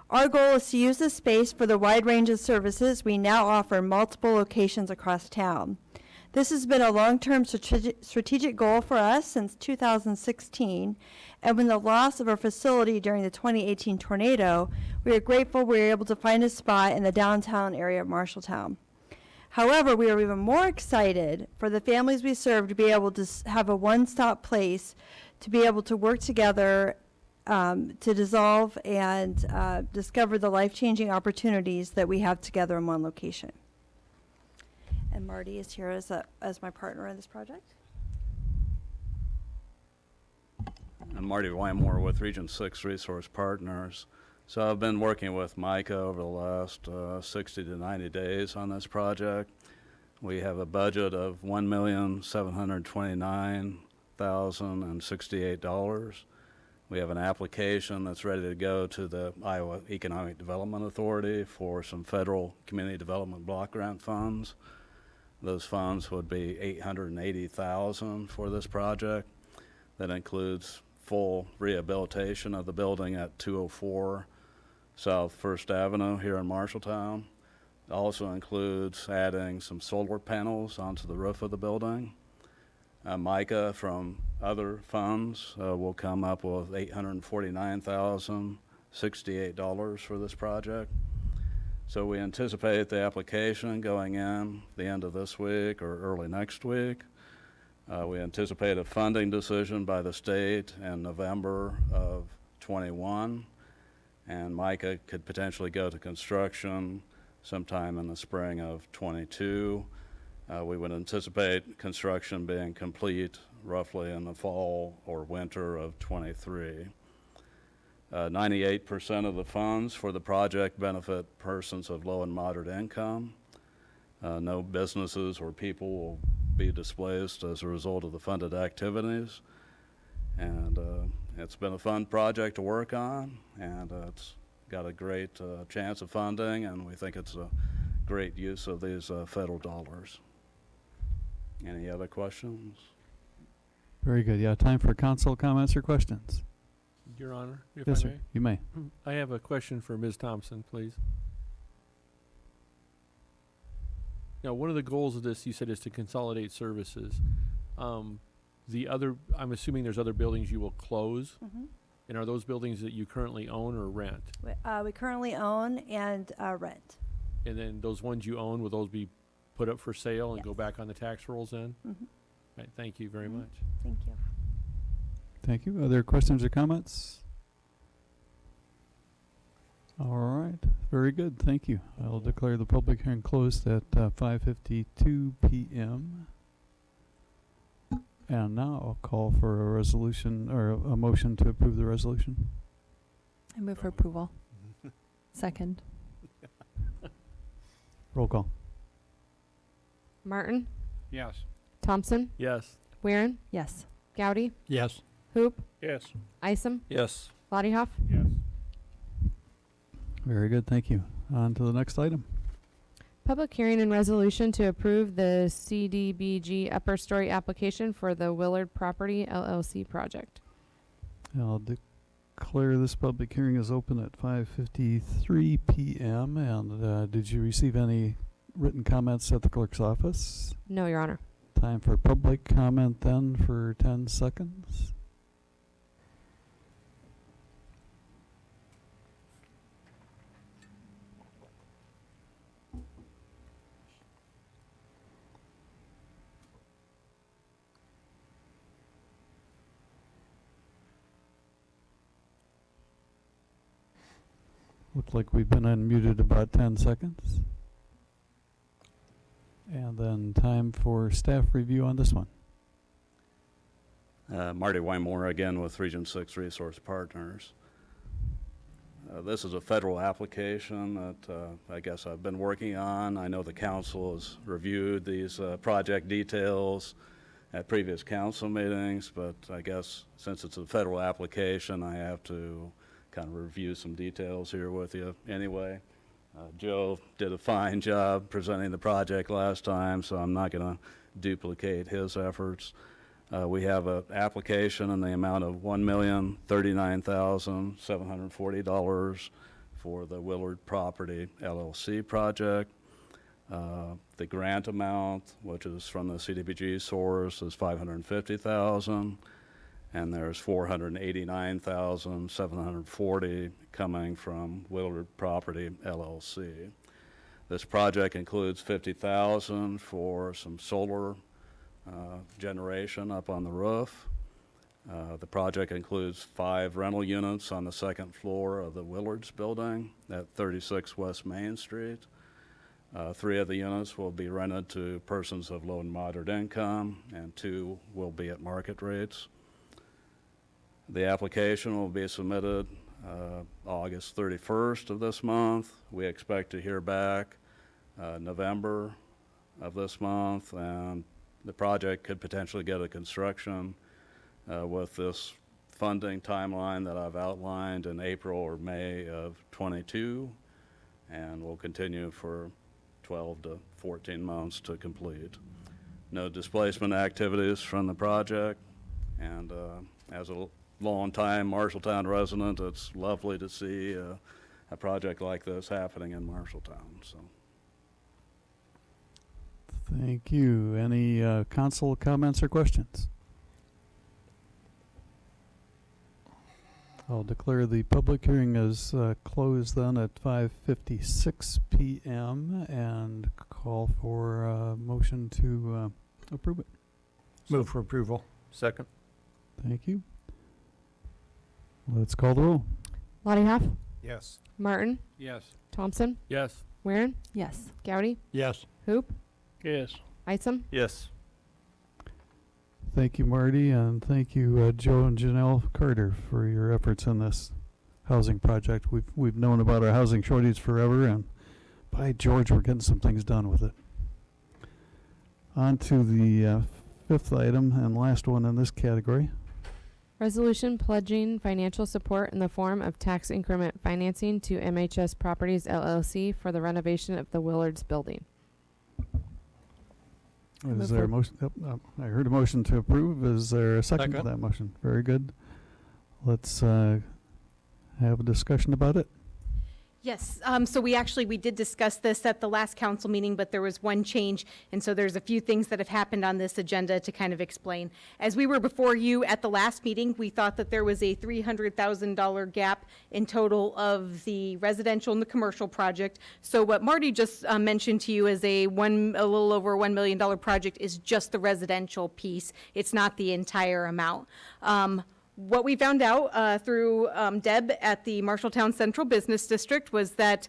[SPEAKER 15] Our goal is to use this space for the wide range of services we now offer in multiple locations across town. This has been a long-term strategic goal for us since 2016, and when the loss of our facility during the 2018 tornado, we are grateful we were able to find a spot in the downtown area of Marshalltown. However, we are even more excited for the families we serve to be able to have a one-stop place to be able to work together to dissolve and discover the life-changing opportunities that we have together in one location. And Marty is here as my partner in this project.
[SPEAKER 16] I'm Marty Wymore with Region 6 Resource Partners. So I've been working with Mica over the last 60 to 90 days on this project. We have a budget of $1,729,068. We have an application that's ready to go to the Iowa Economic Development Authority for some federal community development block grant funds. Those funds would be $880,000 for this project. That includes full rehabilitation of the building at 204 South First Avenue here in Marshalltown. It also includes adding some solar panels onto the roof of the building. Mica from other funds will come up with $849,068 for this project. So we anticipate the application going in the end of this week or early next week. We anticipate a funding decision by the state in November of 21, and Mica could potentially go to construction sometime in the spring of 22. We would anticipate construction being complete roughly in the fall or winter of 23. 98% of the funds for the project benefit persons of low and moderate income. No businesses or people will be displaced as a result of the funded activities. And it's been a fun project to work on, and it's got a great chance of funding, and we think it's a great use of these federal dollars. Any other questions?
[SPEAKER 2] Very good. Yeah, time for council comments or questions.
[SPEAKER 9] Your Honor, if
[SPEAKER 2] Yes,
[SPEAKER 9] I
[SPEAKER 2] sir.
[SPEAKER 9] may.
[SPEAKER 2] You may.
[SPEAKER 9] I have a question for Ms. Thompson, please. Now, one of the goals of this, you said, is to consolidate services. I'm assuming there's other buildings you will close, and are those buildings that you currently own or rent?
[SPEAKER 15] We currently own and rent.
[SPEAKER 9] And then those ones you own, will those be put up for sale and
[SPEAKER 15] Yes.
[SPEAKER 9] go back on the tax rolls then?
[SPEAKER 15] Mhm.
[SPEAKER 9] Right, thank you very much.
[SPEAKER 15] Thank you.
[SPEAKER 2] Thank you. Other questions or comments? All right. Very good. Thank you. I'll declare the public hearing closed at 5:52 p.m. And now I'll call for a resolution or a motion to approve the resolution.
[SPEAKER 17] I move for approval. Second.
[SPEAKER 2] Roll call.
[SPEAKER 10] Martin,
[SPEAKER 13] Yes.
[SPEAKER 10] Thompson,
[SPEAKER 9] Yes.
[SPEAKER 10] Weirin,
[SPEAKER 17] Yes.
[SPEAKER 10] Gowdy,
[SPEAKER 13] Yes.
[SPEAKER 10] Hoop,
[SPEAKER 13] Yes.
[SPEAKER 10] Isom,
[SPEAKER 3] Yes.
[SPEAKER 10] Lottie
[SPEAKER 13] Yes.
[SPEAKER 2] Very good. Thank you. On to the next item.
[SPEAKER 10] Public hearing and resolution to approve the CDBG upper story application for the Willard Property LLC project.
[SPEAKER 2] I'll declare this public hearing is open at 5:53 p.m. And did you receive any written comments at the clerk's office?
[SPEAKER 10] No, Your Honor.
[SPEAKER 2] Time for public comment then for 10 seconds. Looks like we've been unmuted about 10 seconds. And then time for staff review on this one.
[SPEAKER 16] Marty Wymore again with Region 6 Resource Partners. This is a federal application that I guess I've been working on. I know the council has reviewed these project details at previous council meetings, but I guess since it's a federal application, I have to kind of review some details here with you anyway. Joe did a fine job presenting the project last time, so I'm not going to duplicate his efforts. We have an application in the amount of $1,039,740 for the Willard Property LLC project. The grant amount, which is from the CDBG source, is $550,000, and there's $489,740 coming from Willard Property LLC. This project includes $50,000 for some solar generation up on the roof. The project includes 5 rental units on the second floor of the Willard's building at 36 West Main Street. 3 of the units will be rented to persons of low and moderate income, and 2 will be at market rates. The application will be submitted August 31st of this month. We expect to hear back November of this month, and the project could potentially go to construction with this funding timeline that I've outlined in April or May of '22, and will continue for 12 to 14 months to complete. No displacement activities from the project, and as a long-time Marshalltown resident, it's lovely to see a project like this happening in Marshalltown. So.
[SPEAKER 2] Thank you. Any council comments or questions? I'll declare the public hearing is closed then at 5:56 p.m. and call for a motion to approve it.
[SPEAKER 1] Move for approval.
[SPEAKER 3] Second.
[SPEAKER 2] Thank you. Let's call the roll.
[SPEAKER 10] Lottie Hoff,
[SPEAKER 1] Yes.
[SPEAKER 10] Martin,
[SPEAKER 13] Yes.
[SPEAKER 10] Thompson,
[SPEAKER 9] Yes.
[SPEAKER 10] Weirin,
[SPEAKER 17] Yes.
[SPEAKER 10] Gowdy,
[SPEAKER 13] Yes.
[SPEAKER 10] Hoop,
[SPEAKER 13] Yes.
[SPEAKER 10] Isom.
[SPEAKER 3] Yes.
[SPEAKER 2] Thank you, Marty, and thank you, Joe and Janelle Carter, for your efforts in this housing project. We've known about our housing shortage forever, and by George, we're getting some things done with it. On to the fifth item and last one in this category.
[SPEAKER 10] Resolution pledging financial support in the form of tax increment financing to MHS Properties LLC for the renovation of the Willards building.
[SPEAKER 2] Is there a motion? I heard a motion to approve. Is there a second to
[SPEAKER 4] Second.
[SPEAKER 2] that motion? Very good. Let's have a discussion about it.
[SPEAKER 6] Yes, so we did discuss this at the last council meeting, but there was one change, and so there's a few things that have happened on this agenda to kind of explain. As we were before you at the last meeting, we thought that there was a $300,000 gap in total of the residential and the commercial project. So what Marty just mentioned to you as a little over $1 million project is just the residential piece. It's not the entire amount. What we found out through Deb at the Marshalltown Central Business District was that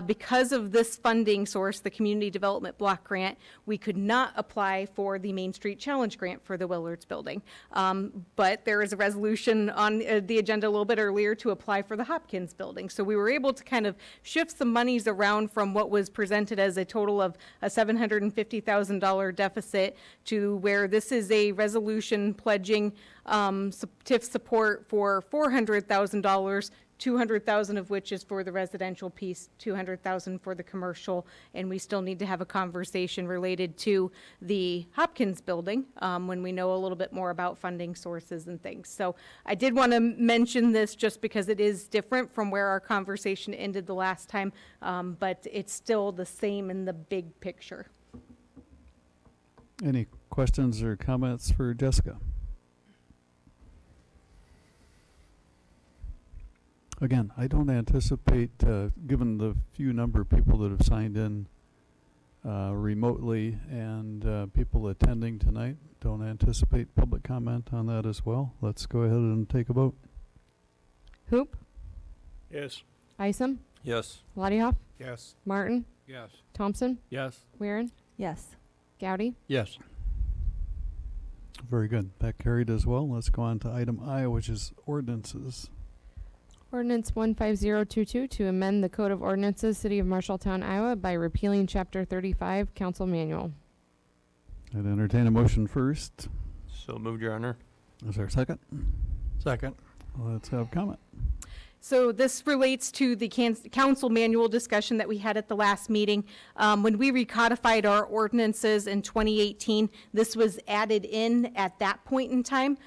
[SPEAKER 6] because of this funding source, the Community Development Block Grant, we could not apply for the Main Street Challenge Grant for the Willards building. But there is a resolution on the agenda a little bit earlier to apply for the Hopkins building. So we were able to kind of shift some monies around from what was presented as a total of a $750,000 deficit to where this is a resolution pledging TIF support for $400,000, $200,000 of which is for the residential piece, $200,000 for the commercial, and we still need to have a conversation related to the Hopkins building when we know a little bit more about funding sources and things. So I did want to mention this just because it is different from where our conversation ended the last time, but it's still the same in the big picture.
[SPEAKER 2] Any questions or comments for Jessica? Again, I don't anticipate, given the few number of people that have signed in remotely and people attending tonight, don't anticipate public comment on that as well. Let's go ahead and take a vote.
[SPEAKER 10] Hoop,
[SPEAKER 1] Yes.
[SPEAKER 10] Isom,
[SPEAKER 3] Yes.
[SPEAKER 10] Laddiehoff,
[SPEAKER 7] Yes.
[SPEAKER 10] Martin,
[SPEAKER 8] Yes.
[SPEAKER 10] Thompson,
[SPEAKER 9] Yes.
[SPEAKER 10] Weirin,
[SPEAKER 17] Yes.
[SPEAKER 10] Gowdy.
[SPEAKER 4] Yes.
[SPEAKER 2] Very good. That carried as well. Let's go on to item I, which is ordinances.
[SPEAKER 10] Ordinance 15022 to amend the Code of Ordinances, City of Marshalltown, Iowa by repealing Chapter 35, Council Manual.
[SPEAKER 2] I'd entertain a motion first.
[SPEAKER 3] So moved, Your Honor.
[SPEAKER 2] Is there a second?
[SPEAKER 4] Second.
[SPEAKER 2] Let's have comment.
[SPEAKER 6] So this relates to the council manual discussion that we had at the last meeting. When we recodified our ordinances in 2018, this was added in at that point in time.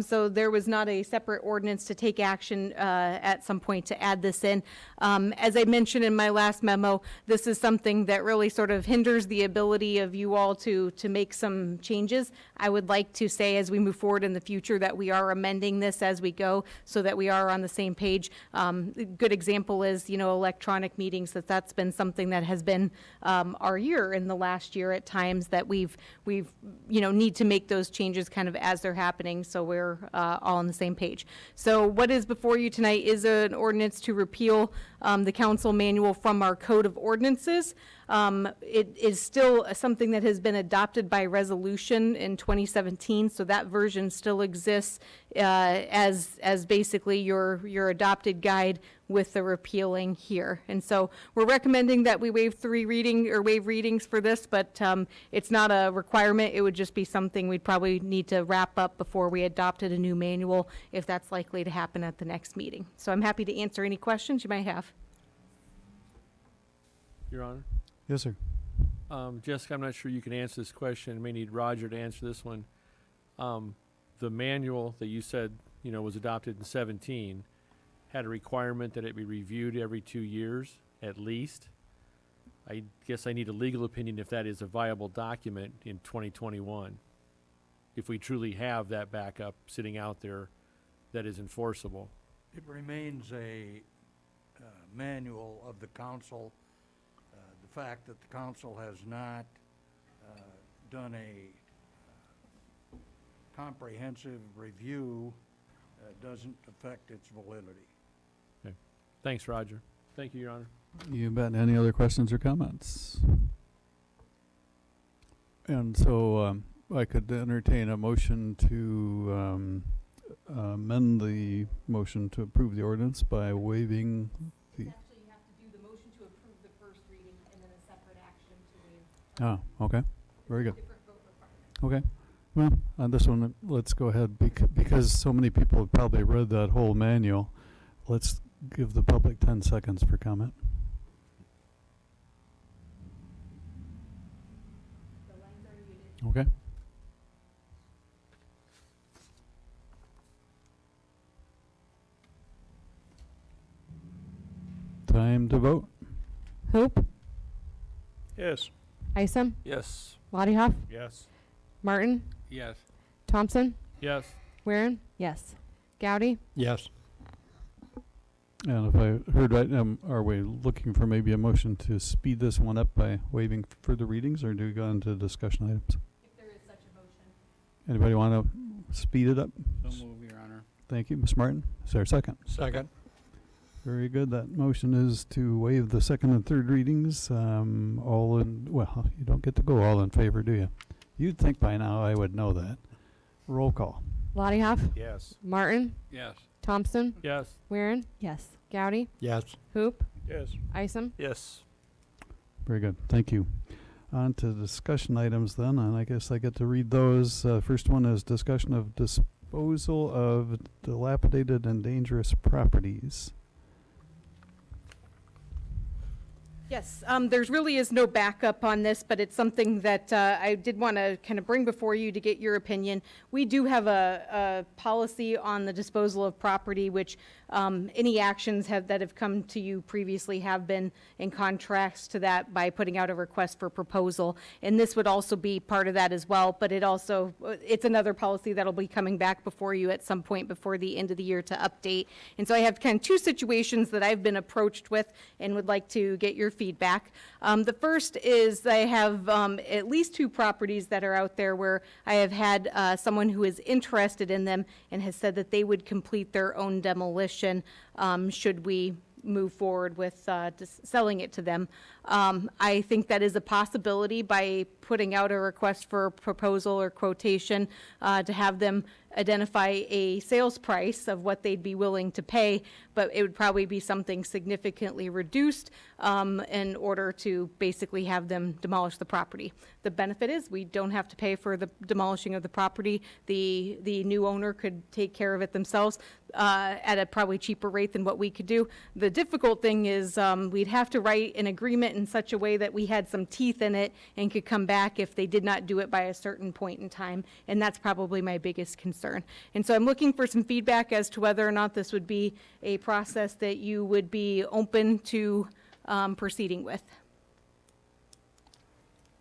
[SPEAKER 6] So there was not a separate ordinance to take action at some point to add this in. As I mentioned in my last memo, this is something that really sort of hinders the ability of you all to make some changes. I would like to say as we move forward in the future that we are amending this as we go so that we are on the same page. A good example is, electronic meetings, that's been something that has been our year in the last year at times that we've need to make those changes kind of as they're happening so we're all on the same page. So what is before you tonight is an ordinance to repeal the council manual from our Code of Ordinances. It is still something that has been adopted by resolution in 2017, so that version still exists as basically your adopted guide with the repealing here. And so we're recommending that we waive readings for this, but it's not a requirement. It would just be something we'd probably need to wrap up before we adopted a new manual, if that's likely to happen at the next meeting. So I'm happy to answer any questions you might have.
[SPEAKER 9] Your Honor.
[SPEAKER 2] Yes, sir.
[SPEAKER 9] Jessica, I'm not sure you can answer this question. I may need Roger to answer this one. The manual that you said, was adopted in 17 had a requirement that it be reviewed every 2 years at least. I guess I need a legal opinion if that is a viable document in 2021. If we truly have that backup sitting out there that is enforceable.
[SPEAKER 18] It remains a manual of the council. The fact that the council has not done a comprehensive review doesn't affect its validity.
[SPEAKER 9] Okay. Thanks, Roger. Thank you, Your Honor.
[SPEAKER 2] You bet. Any other questions or comments? And so I could entertain a motion to amend the motion to approve the ordinance by waiving the...
[SPEAKER 6] Actually, you have to do the motion to approve the first reading and then a separate action to waive.
[SPEAKER 2] Okay. Very good.
[SPEAKER 6] Different vote
[SPEAKER 2] Okay. Well, on this one, let's go ahead because so many people have probably read that whole manual. Let's give the public 10 seconds for comment. Okay. Time to vote.
[SPEAKER 10] Hoop,
[SPEAKER 1] Yes.
[SPEAKER 10] Isom,
[SPEAKER 3] Yes.
[SPEAKER 10] Lottiehoff,
[SPEAKER 1] Yes.
[SPEAKER 10] Martin,
[SPEAKER 9] Yes.
[SPEAKER 10] Thompson,
[SPEAKER 9] Yes.
[SPEAKER 10] Weirin,
[SPEAKER 17] Yes.
[SPEAKER 10] Gowdy.
[SPEAKER 4] Yes.
[SPEAKER 2] And if I heard right, are we looking for maybe a motion to speed this one up by waiving further readings, or do we go into discussion items?
[SPEAKER 12] If there is such a motion.
[SPEAKER 2] Anybody want to speed it up?
[SPEAKER 8] So move, Your Honor.
[SPEAKER 2] Thank you, Ms. Martin. Is there a second?
[SPEAKER 4] Second.
[SPEAKER 2] Very good. That motion is to waive the second and third readings. All in, well, you don't get to go all in favor, do you? You'd think by now I would know that. Roll call.
[SPEAKER 10] Lottiehoff,
[SPEAKER 1] Yes.
[SPEAKER 10] Martin,
[SPEAKER 8] Yes.
[SPEAKER 10] Thompson,
[SPEAKER 9] Yes.
[SPEAKER 10] Weirin,
[SPEAKER 17] Yes.
[SPEAKER 10] Gowdy,
[SPEAKER 4] Yes.
[SPEAKER 10] Hoop,
[SPEAKER 1] Yes.
[SPEAKER 10] Isom.
[SPEAKER 3] Yes.
[SPEAKER 2] Very good. Thank you. On to discussion items then, and I guess I get to read those. First one is discussion of disposal of dilapidated and dangerous properties.
[SPEAKER 6] Yes, there's really is no backup on this, but it's something that I did want to kind of bring before you to get your opinion. We do have a policy on the disposal of property, which any actions that have come to you previously have been in contrast to that by putting out a request for proposal. And this would also be part of that as well, but it's another policy that'll be coming back before you at some point before the end of the year to update. And so I have kind of two situations that I've been approached with and would like to get your feedback. The first is I have at least two properties that are out there where I have had someone who is interested in them and has said that they would complete their own demolition should we move forward with selling it to them. I think that is a possibility by putting out a request for a proposal or quotation to have them identify a sales price of what they'd be willing to pay, but it would probably be something significantly reduced in order to basically have them demolish the property. The benefit is we don't have to pay for the demolishing of the property. The new owner could take care of it themselves at a probably cheaper rate than what we could do. The difficult thing is we'd have to write an agreement in such a way that we had some teeth in it and could come back if they did not do it by a certain point in time, and that's probably my biggest concern. And so I'm looking for some feedback as to whether or not this would be a process that you would be open to proceeding with.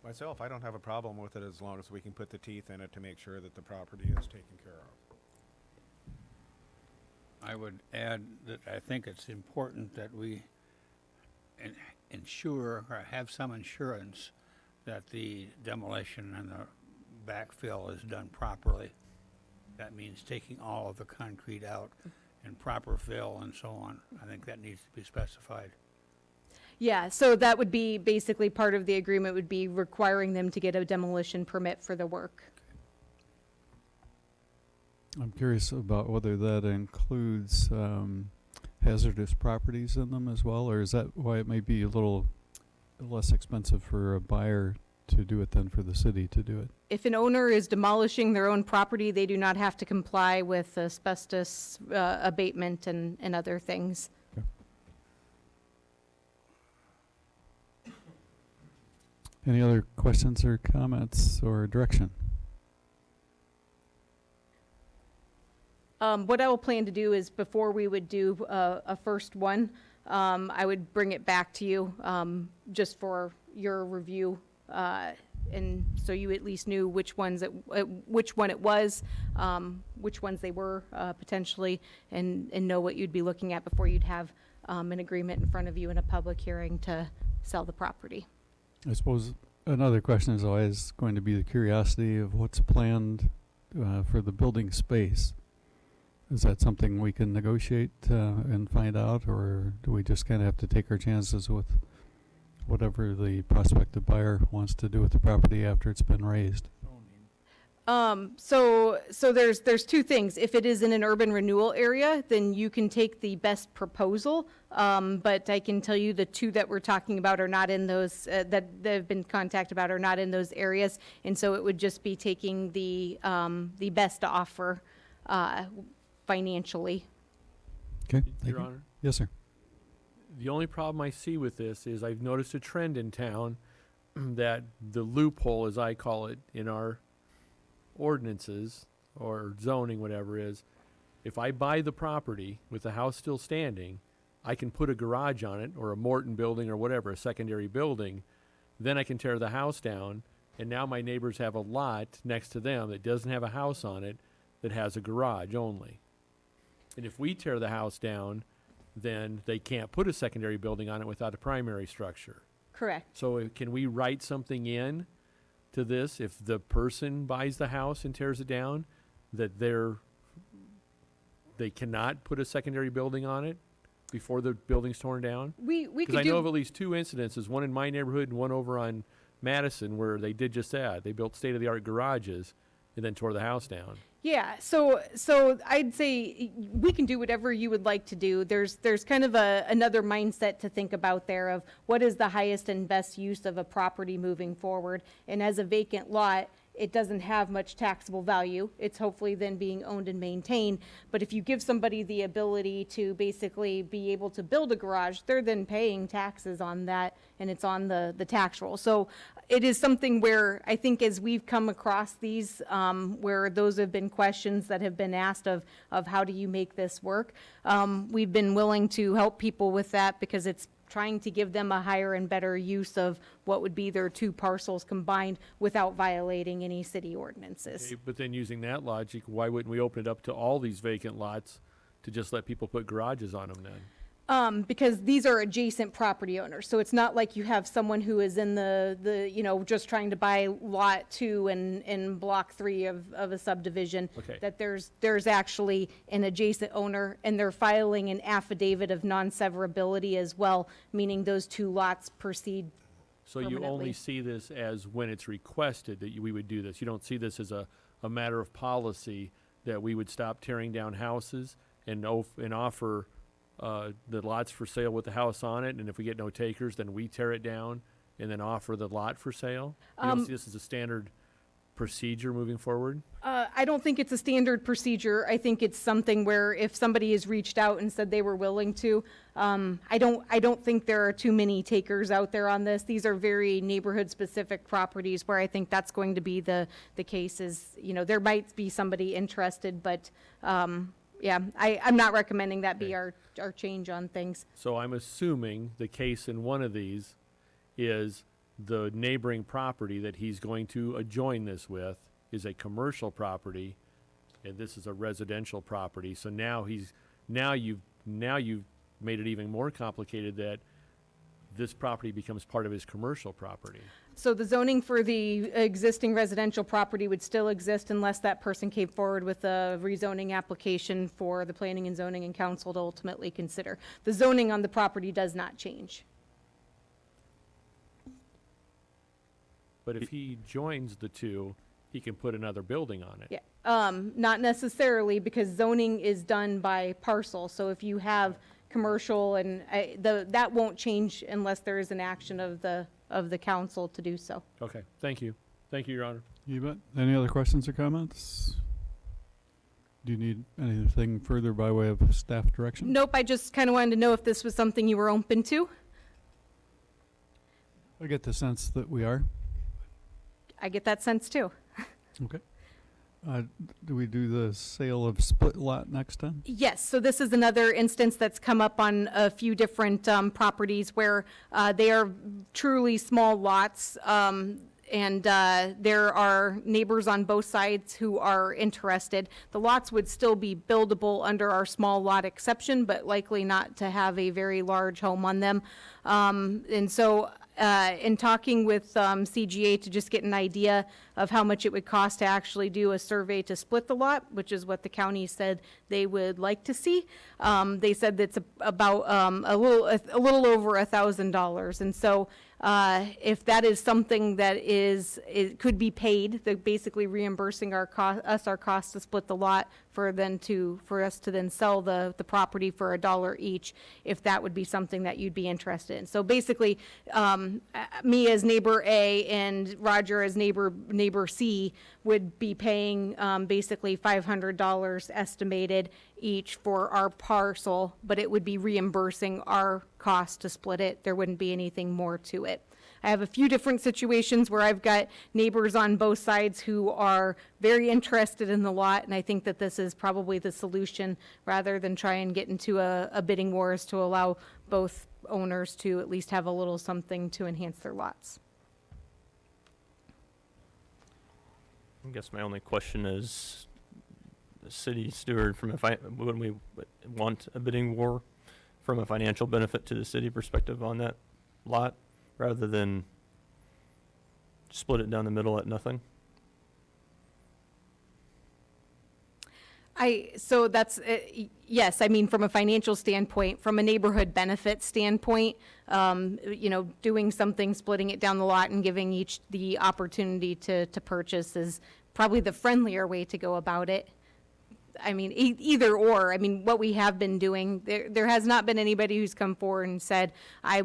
[SPEAKER 7] Myself, I don't have a problem with it as long as we can put the teeth in it to make sure that the property is taken care of.
[SPEAKER 8] I would add that I think it's important that we ensure or have some assurance that the demolition and the backfill is done properly. That means taking all of the concrete out and proper fill and so on. I think that needs to be specified.
[SPEAKER 6] Yeah, so that would be basically part of the agreement would be requiring them to get a demolition permit for the work.
[SPEAKER 2] I'm curious about whether that includes hazardous properties in them as well, or is that why it may be a little less expensive for a buyer to do it than for the city to do it?
[SPEAKER 6] If an owner is demolishing their own property, they do not have to comply with asbestos abatement and other things.
[SPEAKER 2] Okay. Any other questions or comments or direction?
[SPEAKER 6] What I will plan to do is before we would do a first one, I would bring it back to you just for your review, and so you at least knew which one it was, which ones they were potentially, and know what you'd be looking at before you'd have an agreement in front of you in a public hearing to sell the property.
[SPEAKER 2] I suppose another question is always going to be the curiosity of what's planned for the building space. Is that something we can negotiate and find out, or do we just kind of have to take our chances with whatever the prospective buyer wants to do with the property after it's been raised?
[SPEAKER 6] So there's two things. If it is in an urban renewal area, then you can take the best proposal. But I can tell you the two that we're talking about are not in those, that have been contacted about are not in those areas. And so it would just be taking the best offer, financially.
[SPEAKER 2] Okay, thank
[SPEAKER 9] Your
[SPEAKER 2] you.
[SPEAKER 9] Honor,
[SPEAKER 2] Yes, sir.
[SPEAKER 9] the only problem I see with this is I've noticed a trend in town that the loophole, as I call it, in our ordinances or zoning, whatever is, if I buy the property with the house still standing, I can put a garage on it or a Morton building or whatever, a secondary building. Then I can tear the house down, and now my neighbors have a lot next to them that doesn't have a house on it that has a garage only. And if we tear the house down, then they can't put a secondary building on it without a primary structure.
[SPEAKER 6] Correct.
[SPEAKER 9] So can we write something in to this if the person buys the house and tears it down, that they cannot put a secondary building on it before the building's torn down?
[SPEAKER 6] We
[SPEAKER 9] Because
[SPEAKER 6] could
[SPEAKER 9] I know of
[SPEAKER 6] do,
[SPEAKER 9] at least two incidences, one in my neighborhood and one over on Madison, where they did just that. They built state-of-the-art garages and then tore the house down.
[SPEAKER 6] yeah, so I'd say we can do whatever you would like to do. There's kind of another mindset to think about there of what is the highest and best use of a property moving forward. And as a vacant lot, it doesn't have much taxable value. It's hopefully then being owned and maintained. But if you give somebody the ability to basically be able to build a garage, they're then paying taxes on that, and it's on the tax roll. So it is something where I think as we've come across these, where those have been questions that have been asked of how do you make this work, we've been willing to help people with that because it's trying to give them a higher and better use of what would be their two parcels combined without violating any city ordinances.
[SPEAKER 9] Okay, but then using that logic, why wouldn't we open it up to all these vacant lots to just let people put garages on them then?
[SPEAKER 6] Because these are adjacent property owners, so it's not like you have someone who is in the just trying to buy lot 2 and block 3 of a subdivision.
[SPEAKER 9] Okay.
[SPEAKER 6] That there's actually an adjacent owner, and they're filing an affidavit of non-severability as well, meaning those two lots proceed.
[SPEAKER 9] So you only
[SPEAKER 6] Permanently.
[SPEAKER 9] see this as when it's requested that we would do this. You don't see this as a matter of policy that we would stop tearing down houses and offer the lots for sale with the house on it, and if we get no takers, then we tear it down and then offer the lot for sale? You don't see this as a standard procedure moving forward?
[SPEAKER 6] I don't think it's a standard procedure. I think it's something where if somebody has reached out and said they were willing to, I don't think there are too many takers out there on this. These are very neighborhood-specific properties where I think that's going to be the case is, there might be somebody interested, but, yeah, I'm not recommending that be our change on things.
[SPEAKER 9] So I'm assuming the case in one of these is the neighboring property that he's going to adjoin this with is a commercial property, and this is a residential property. So now you've made it even more complicated that this property becomes part of his commercial property.
[SPEAKER 6] So the zoning for the existing residential property would still exist unless that person came forward with a rezoning application for the planning and zoning and council to ultimately consider. The zoning on the property does not change.
[SPEAKER 9] But if he joins the two, he can put another building on it.
[SPEAKER 6] Yeah, not necessarily, because zoning is done by parcel. So if you have commercial and that won't change unless there is an action of the council to do so.
[SPEAKER 9] Okay, thank you. Thank you, Your Honor.
[SPEAKER 2] You bet. Any other questions or comments? Do you need anything further by way of staff direction?
[SPEAKER 6] Nope, I just kind of wanted to know if this was something you were open to.
[SPEAKER 2] I get the sense that we are.
[SPEAKER 6] I get that sense too.
[SPEAKER 2] Okay. Do we do the sale of split lot next time?
[SPEAKER 6] Yes, so this is another instance that's come up on a few different properties where they are truly small lots, and there are neighbors on both sides who are interested. The lots would still be buildable under our small lot exception, but likely not to have a very large home on them. And so in talking with CGA to just get an idea of how much it would cost to actually do a survey to split the lot, which is what the county said they would like to see. They said that's about a little over $1,000. And so If that is something that it could be paid, they're basically reimbursing our cost to split the lot for us to then sell the property for $1 each, if that would be something that you'd be interested in. So basically, me as neighbor A and Roger as neighbor C would be paying basically $500 estimated each for our parcel, but it would be reimbursing our cost to split it. There wouldn't be anything more to it. I have a few different situations where I've got neighbors on both sides who are very interested in the lot, and I think that this is probably the solution rather than try and get into a bidding wars to allow both owners to at least have a little something to enhance their lots.
[SPEAKER 9] I guess my only question is, the city steward, when we want a bidding war, from a financial benefit to the city perspective on that lot, rather than split it down the middle at nothing?
[SPEAKER 6] So that's, yes, I mean, from a financial standpoint, from a neighborhood benefit standpoint, doing something, splitting it down the lot and giving each the opportunity to purchase is probably the friendlier way to go about it. I mean, either or. I mean, what we have been doing, there has not been anybody who's come forward and said, I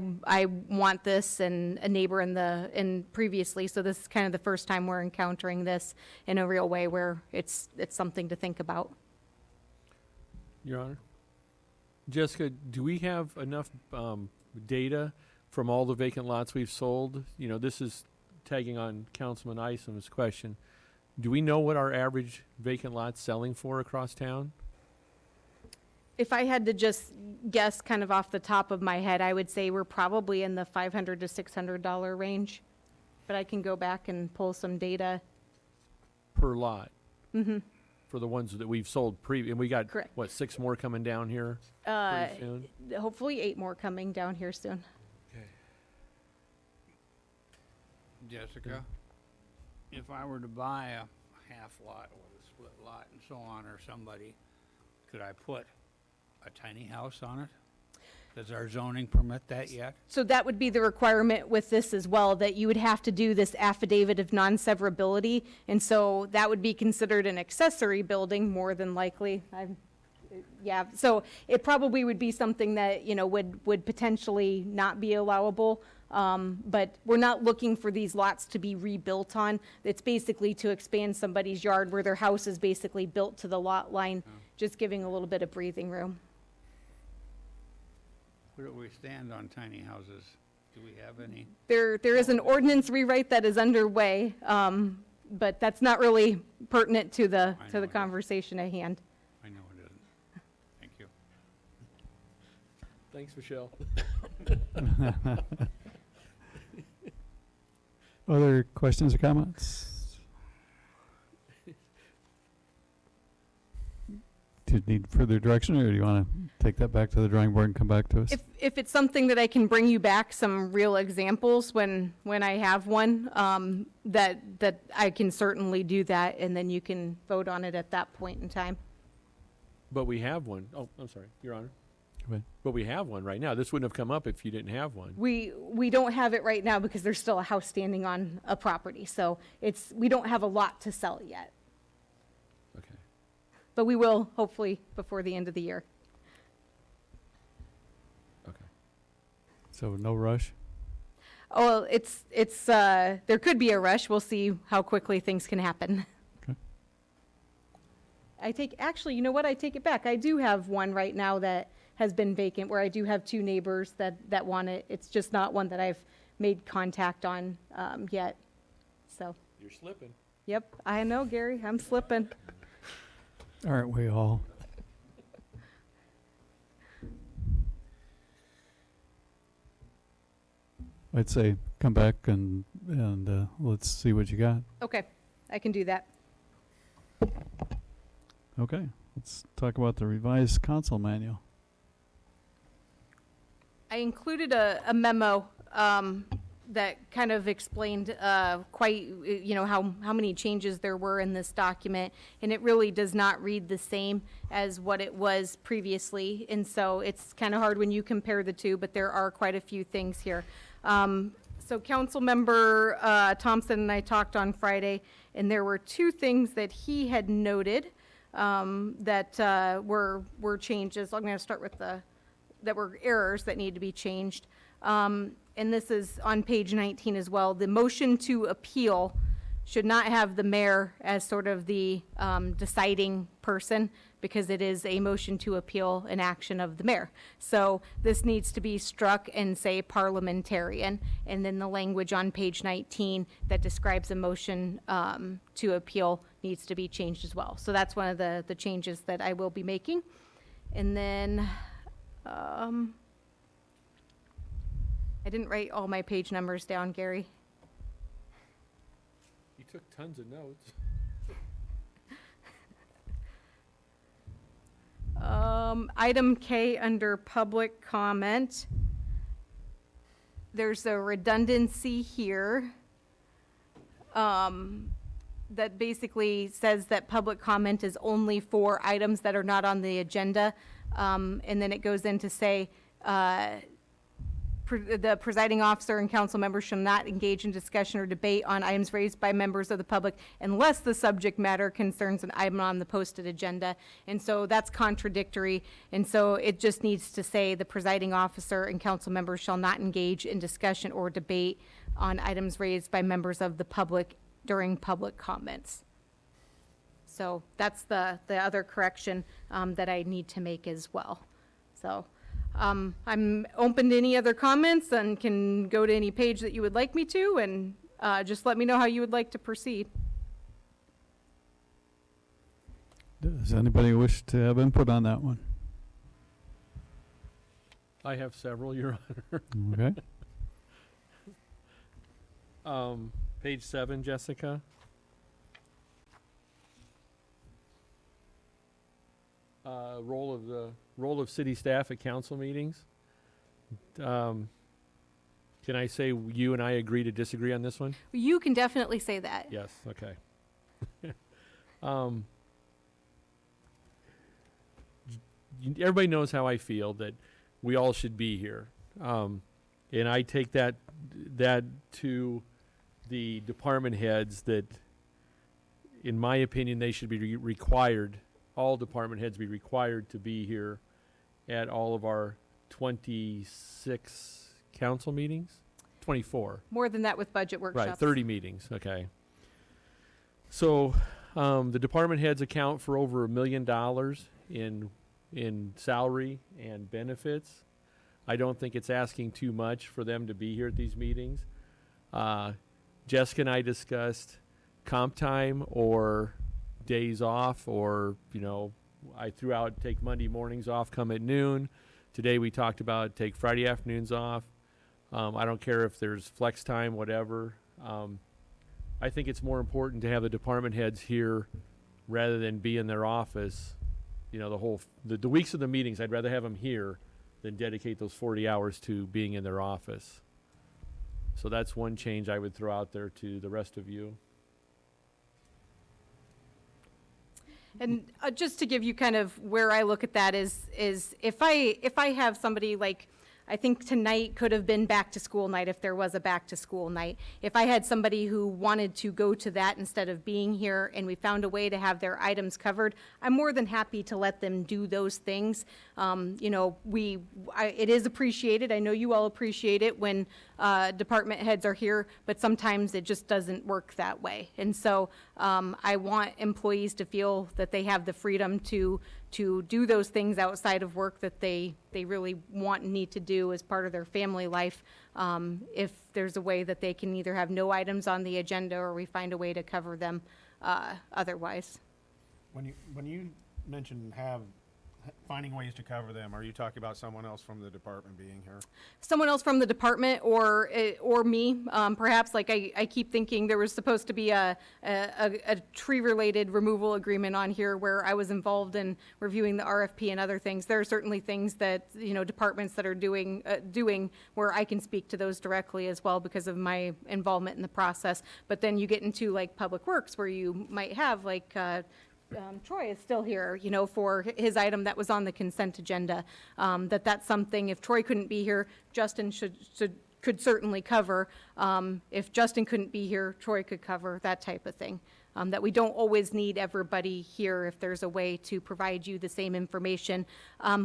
[SPEAKER 6] want this, and a neighbor in previously. So this is kind of the first time we're encountering this in a real way where it's something to think about.
[SPEAKER 9] Your Honor? Jessica, do we have enough data from all the vacant lots we've sold? This is tagging on Councilman Isom's question. Do we know what our average vacant lot's selling for across town?
[SPEAKER 6] If I had to just guess kind of off the top of my head, I would say we're probably in the $500 to $600 range. But I can go back and pull some data.
[SPEAKER 9] Per lot?
[SPEAKER 6] Mm-hmm.
[SPEAKER 9] For the ones that we've sold and we got,
[SPEAKER 6] Correct.
[SPEAKER 9] what, 6 more coming down here pretty soon?
[SPEAKER 6] Hopefully 8 more coming down here soon.
[SPEAKER 8] Jessica, if I were to buy a half lot or a split lot and so on, or somebody, could I put a tiny house on it? Does our zoning permit that yet?
[SPEAKER 6] So that would be the requirement with this as well, that you would have to do this affidavit of non-severability. And so that would be considered an accessory building more than likely. So it probably would be something that, would potentially not be allowable. But we're not looking for these lots to be rebuilt on. It's basically to expand somebody's yard where their house is basically built to the lot line, just giving a little bit of breathing room.
[SPEAKER 8] Where do we stand on tiny houses? Do we have any?
[SPEAKER 6] There is an ordinance rewrite that is underway, but that's not really pertinent to the conversation at hand.
[SPEAKER 8] I know it isn't. Thank you.
[SPEAKER 9] Thanks, Michelle.
[SPEAKER 2] Other questions or comments? Do you need further direction, or do you want to take that back to the drawing board and come back to us?
[SPEAKER 6] If it's something that I can bring you back some real examples when I have one, that I can certainly do that, and then you can vote on it at that point in time.
[SPEAKER 9] But we have one. Oh, I'm sorry, Your Honor.
[SPEAKER 2] Go ahead.
[SPEAKER 9] But we have one right now. This wouldn't have come up if you didn't have one.
[SPEAKER 6] We don't have it right now because there's still a house standing on a property, so we don't have a lot to sell yet.
[SPEAKER 9] Okay.
[SPEAKER 6] But we will, hopefully, before the end of the year.
[SPEAKER 9] Okay.
[SPEAKER 2] So no rush?
[SPEAKER 6] Oh, there could be a rush. We'll see how quickly things can happen.
[SPEAKER 2] Okay.
[SPEAKER 6] Actually, you know what? I take it back. I do have one right now that has been vacant, where I do have 2 neighbors that want it. It's just not one that I've made contact on yet. So.
[SPEAKER 9] You're slipping.
[SPEAKER 6] Yep, I know, Gary. I'm slipping.
[SPEAKER 2] Aren't we all? I'd say come back and let's see what you got.
[SPEAKER 6] Okay, I can do that.
[SPEAKER 2] Okay, let's talk about the revised council manual.
[SPEAKER 6] I included a memo that kind of explained quite, how many changes there were in this document, and it really does not read the same as what it was previously, and so it's kind of hard when you compare the two, but there are quite a few things here. So Councilmember Thompson and I talked on Friday, and there were two things that he had noted that were changes. I'm going to start with that were errors that need to be changed. And this is on page 19 as well. The motion to appeal should not have the mayor as sort of the deciding person, because it is a motion to appeal an action of the mayor. So this needs to be struck and say parliamentarian, and then the language on page 19 that describes a motion to appeal needs to be changed as well. So that's one of the changes that I will be making. And then I didn't write all my page numbers down, Gary.
[SPEAKER 9] You took tons of notes.
[SPEAKER 6] Item K under public comment. There's a redundancy here that basically says that public comment is only for items that are not on the agenda. And then it goes in to say, the presiding officer and council members shall not engage in discussion or debate on items raised by members of the public unless the subject matter concerns an item on the posted agenda. And so that's contradictory. And so it just needs to say the presiding officer and council members shall not engage in discussion or debate on items raised by members of the public during public comments. So that's the other correction that I need to make as well. So I'm open to any other comments and can go to any page that you would like me to, and just let me know how you would like to proceed.
[SPEAKER 2] Does anybody wish to have input on that one?
[SPEAKER 9] I have several, Your
[SPEAKER 2] Okay.
[SPEAKER 9] Honor. Page 7, Jessica. Role of city staff at council meetings. Can I say you and I agree to disagree on this one?
[SPEAKER 6] You can definitely say that.
[SPEAKER 9] Yes, okay. Everybody knows how I feel, that we all should be here. And I take that to the department heads, that in my opinion, they should be required, all department heads be required to be here at all of our 26 council meetings? 24.
[SPEAKER 6] More than that with budget workshops.
[SPEAKER 9] Right, 30 meetings, okay. So the department heads account for over $1 million in salary and benefits. I don't think it's asking too much for them to be here at these meetings. Jessica and I discussed comp time or days off, or, I threw out take Monday mornings off, come at noon. Today we talked about take Friday afternoons off. I don't care if there's flex time, whatever. I think it's more important to have the department heads here rather than be in their office. The weeks of the meetings, I'd rather have them here than dedicate those 40 hours to being in their office. So that's one change I would throw out there to the rest of you.
[SPEAKER 6] And just to give you kind of where I look at that is if I have somebody like, I think tonight could have been back to school night if there was a back to school night. If I had somebody who wanted to go to that instead of being here and we found a way to have their items covered, I'm more than happy to let them do those things. It is appreciated. I know you all appreciate it when department heads are here, but sometimes it just doesn't work that way. And so I want employees to feel that they have the freedom to do those things outside of work that they really want and need to do as part of their family life. If there's a way that they can either have no items on the agenda or we find a way to cover them otherwise.
[SPEAKER 7] When you mention finding ways to cover them, are you talking about someone else from the department being here?
[SPEAKER 6] Someone else from the department or me, perhaps. Like I keep thinking there was supposed to be a tree-related removal agreement on here where I was involved in reviewing the RFP and other things. There are certainly things that departments that are doing where I can speak to those directly as well because of my involvement in the process. But then you get into like Public Works where you might have like Troy is still here, for his item that was on the consent agenda. That's something, if Troy couldn't be here, Justin should could certainly cover. If Justin couldn't be here, Troy could cover, that type of thing. That we don't always need everybody here if there's a way to provide you the same information.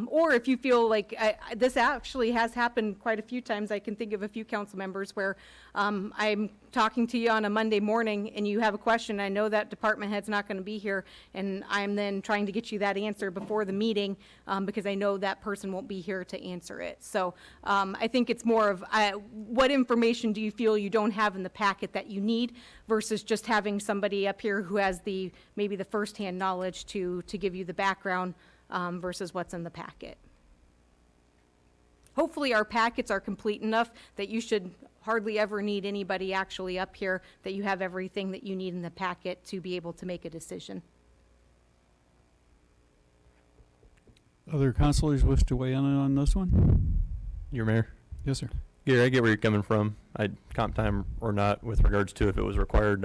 [SPEAKER 6] Or if you feel like, this actually has happened quite a few times. I can think of a few council members where I'm talking to you on a Monday morning and you have a question. I know that department head's not going to be here, and I'm then trying to get you that answer before the meeting because I know that person won't be here to answer it. So I think it's more of what information do you feel you don't have in the packet that you need versus just having somebody up here who has maybe the firsthand knowledge to give you the background versus what's in the packet. Hopefully our packets are complete enough that you should hardly ever need anybody actually up here, that you have everything that you need in the packet to be able to make a decision.
[SPEAKER 2] Other councilors wish to weigh in on this one?
[SPEAKER 3] Your mayor?
[SPEAKER 2] Yes, sir.
[SPEAKER 3] Gary, I get where you're coming from. Comp time or not with regards to if it was required,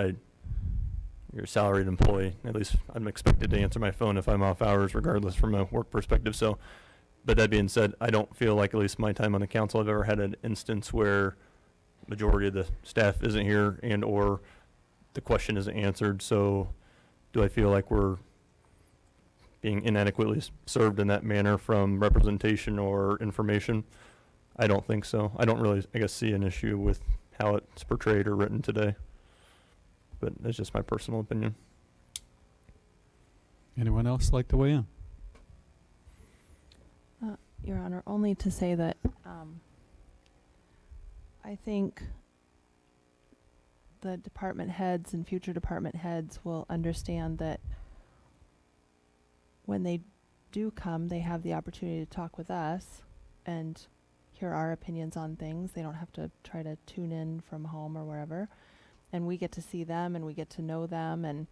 [SPEAKER 3] you're a salaried employee. At least I'm expected to answer my phone if I'm off hours regardless from a work perspective. So, but that being said, I don't feel like at least my time on the council I've ever had an instance where majority of the staff isn't here and or the question isn't answered. So do I feel like we're being inadequately served in that manner from representation or information? I don't think so. I don't really, I guess, see an issue with how it's portrayed or written today. But that's just my personal opinion.
[SPEAKER 2] Anyone else like to weigh in?
[SPEAKER 19] Your Honor, only to say that I think the department heads and future department heads will understand that when they do come, they have the opportunity to talk with us and hear our opinions on things. They don't have to try to tune in from home or wherever. And we get to see them and we get to know them. And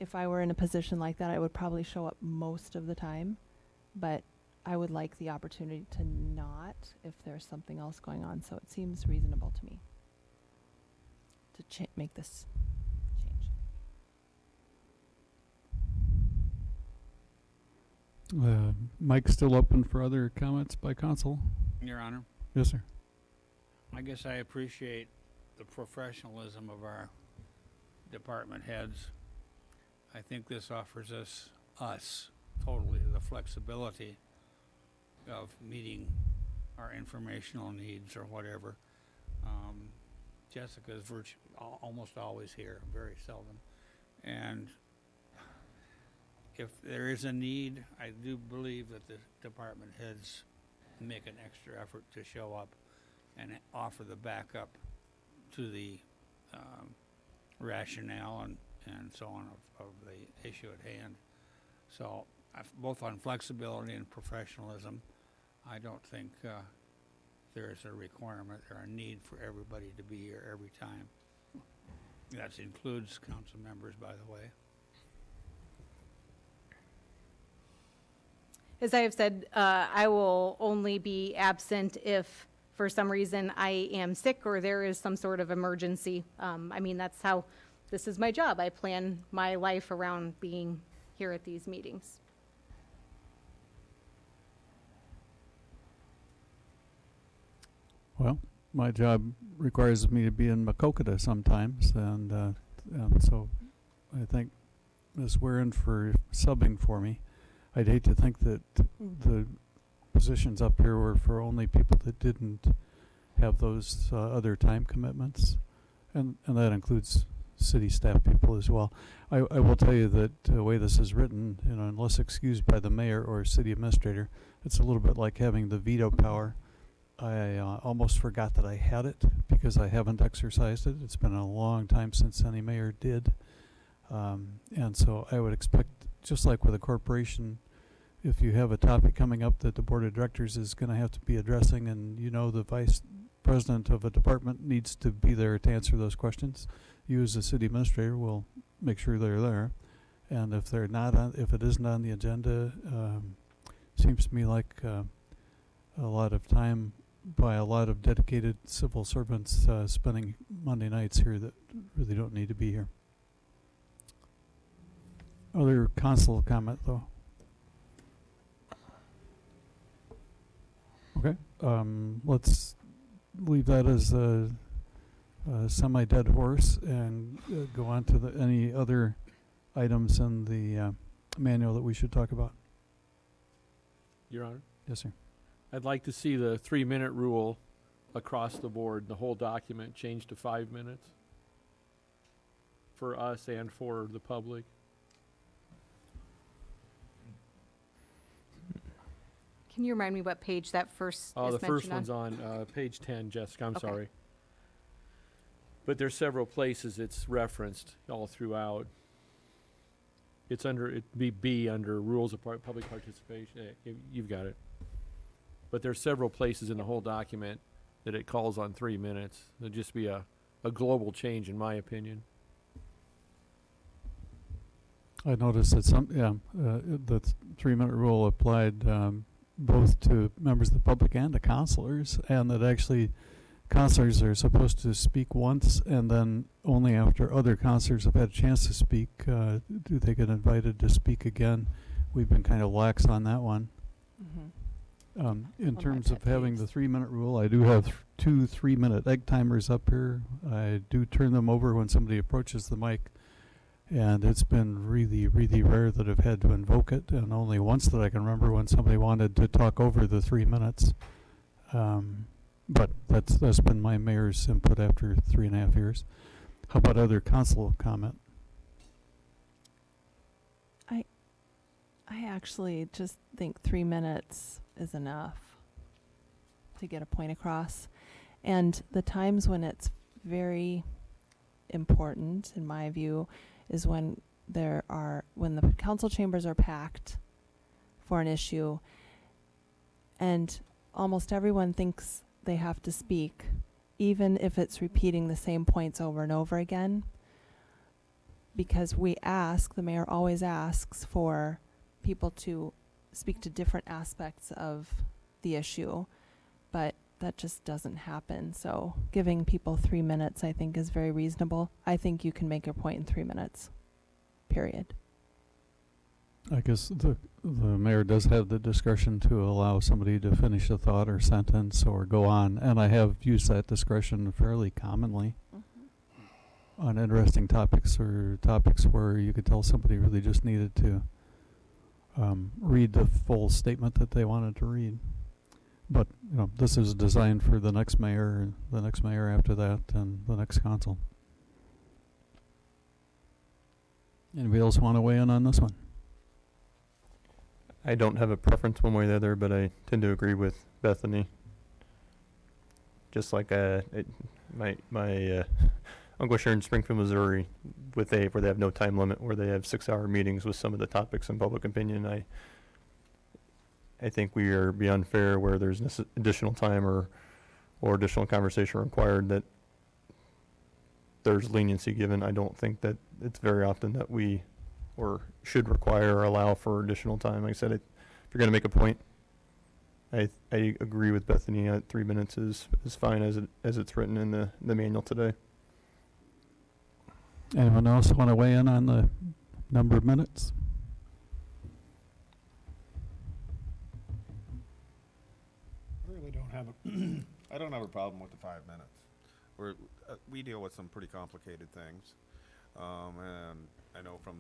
[SPEAKER 19] if I were in a position like that, I would probably show up most of the time. But I would like the opportunity to not if there's something else going on. So it seems reasonable to me to make this change.
[SPEAKER 2] Mike's still open for other comments by council.
[SPEAKER 8] Your Honor,
[SPEAKER 2] Yes, sir.
[SPEAKER 8] I guess I appreciate the professionalism of our department heads. I think this offers us totally the flexibility of meeting our informational needs or whatever. Jessica is almost always here, very seldom. And if there is a need, I do believe that the department heads make an extra effort to show up and offer the backup to the rationale and so on of the issue at hand. So both on flexibility and professionalism, I don't think there is a requirement or a need for everybody to be here every time. That includes council members, by the way.
[SPEAKER 6] As I have said, I will only be absent if for some reason I am sick or there is some sort of emergency. I mean, that's how, this is my job. I plan my life around being here at these meetings.
[SPEAKER 2] Well, my job requires me to be in Makokata sometimes, and so I think Ms. Warren for subbing for me. I'd hate to think that the positions up here were for only people that didn't have those other time commitments, and that includes city staff people as well. I will tell you that the way this is written, unless excused by the mayor or city administrator, it's a little bit like having the veto power. I almost forgot that I had it because I haven't exercised it. It's been a long time since any mayor did. And so I would expect, just like with a corporation, if you have a topic coming up that the board of directors is going to have to be addressing and the vice president of a department needs to be there to answer those questions, you as the city administrator will make sure they're there. And if they're not on, if it isn't on the agenda, seems to me like a lot of time by a lot of dedicated civil servants spending Monday nights here that really don't need to be here. Other council comment, though? Okay. let's leave that as a semi-dead horse and go on to any other items in the manual that we should talk about.
[SPEAKER 9] Your Honor,
[SPEAKER 2] Yes, sir.
[SPEAKER 9] I'd like to see the 3-minute rule across the board, the whole document changed to 5 minutes for us and for the public.
[SPEAKER 6] Can you remind me what page that first
[SPEAKER 9] Oh,
[SPEAKER 6] is
[SPEAKER 9] the first
[SPEAKER 6] mentioned
[SPEAKER 9] one's on page 10, Jessica, I'm
[SPEAKER 6] Okay.
[SPEAKER 9] sorry. But there's several places it's referenced all throughout. It's under, it'd be B under rules of public participation. You've got it. But there's several places in the whole document that it calls on 3 minutes. It'd just be a global change, in my opinion.
[SPEAKER 2] I noticed that the 3-minute rule applied both to members of the public and to counselors, and that actually counselors are supposed to speak once, and then only after other counselors have had a chance to speak do they get invited to speak again. We've been kind of lax on that one. In
[SPEAKER 19] my
[SPEAKER 2] terms of
[SPEAKER 19] pet
[SPEAKER 2] having the
[SPEAKER 19] peeves.
[SPEAKER 2] 3-minute rule, I do have 2 3-minute egg timers up here. I do turn them over when somebody approaches the mic, and it's been really, really rare that I've had to invoke it, and only once that I can remember when somebody wanted to talk over the 3 minutes. But that's been my mayor's input after 3.5 years. How about other council comment?
[SPEAKER 19] I actually just think 3 minutes is enough to get a point across. And the times when it's very important, in my view, is when when the council chambers are packed for an issue and almost everyone thinks they have to speak, even if it's repeating the same points over and over again. Because the mayor always asks for people to speak to different aspects of the issue, but that just doesn't happen. So giving people 3 minutes, I think, is very reasonable. I think you can make your point in 3 minutes, period.
[SPEAKER 2] I guess the mayor does have the discretion to allow somebody to finish a thought or sentence or go on, and I have used that discretion fairly commonly on interesting topics or topics where you could tell somebody really just needed to read the full statement that they wanted to read. But, this is designed for the next mayor, the next mayor after that, and the next council. Anybody else want to weigh in on this one?
[SPEAKER 3] I don't have a preference one way or the other, but I tend to agree with Bethany. Just like my uncle shared in Springfield, Missouri, where they have no time limit, where they have 6-hour meetings with some of the topics in public opinion. I think we are be unfair where there's additional time or additional conversation required that there's leniency given. I don't think that it's very often that we should require or allow for additional time. Like I said, if you're going to make a point, I agree with Bethany. 3 minutes is fine as it's written in the manual today.
[SPEAKER 2] Anyone else want to weigh in on the number of minutes?
[SPEAKER 7] I really don't have I don't have a problem with the 5 minutes. We deal with some pretty complicated things. And I know from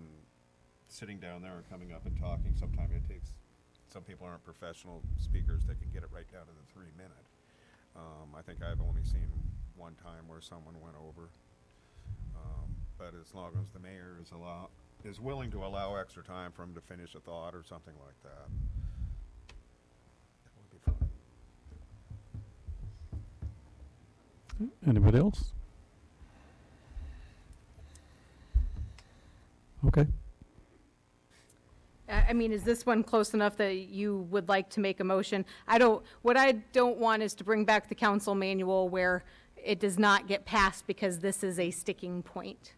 [SPEAKER 7] sitting down there and coming up and talking, sometimes it takes, some people aren't professional speakers that can get it right down to the 3 minute. I think I've only seen one time where someone went over. But as long as the mayor is willing to allow extra time for him to finish a thought or something like that, it would be fine.
[SPEAKER 2] Anybody else? Okay.
[SPEAKER 6] I mean, is this one close enough that you would like to make a motion? What I don't want is to bring back the council manual where it does not get passed because this is a sticking point.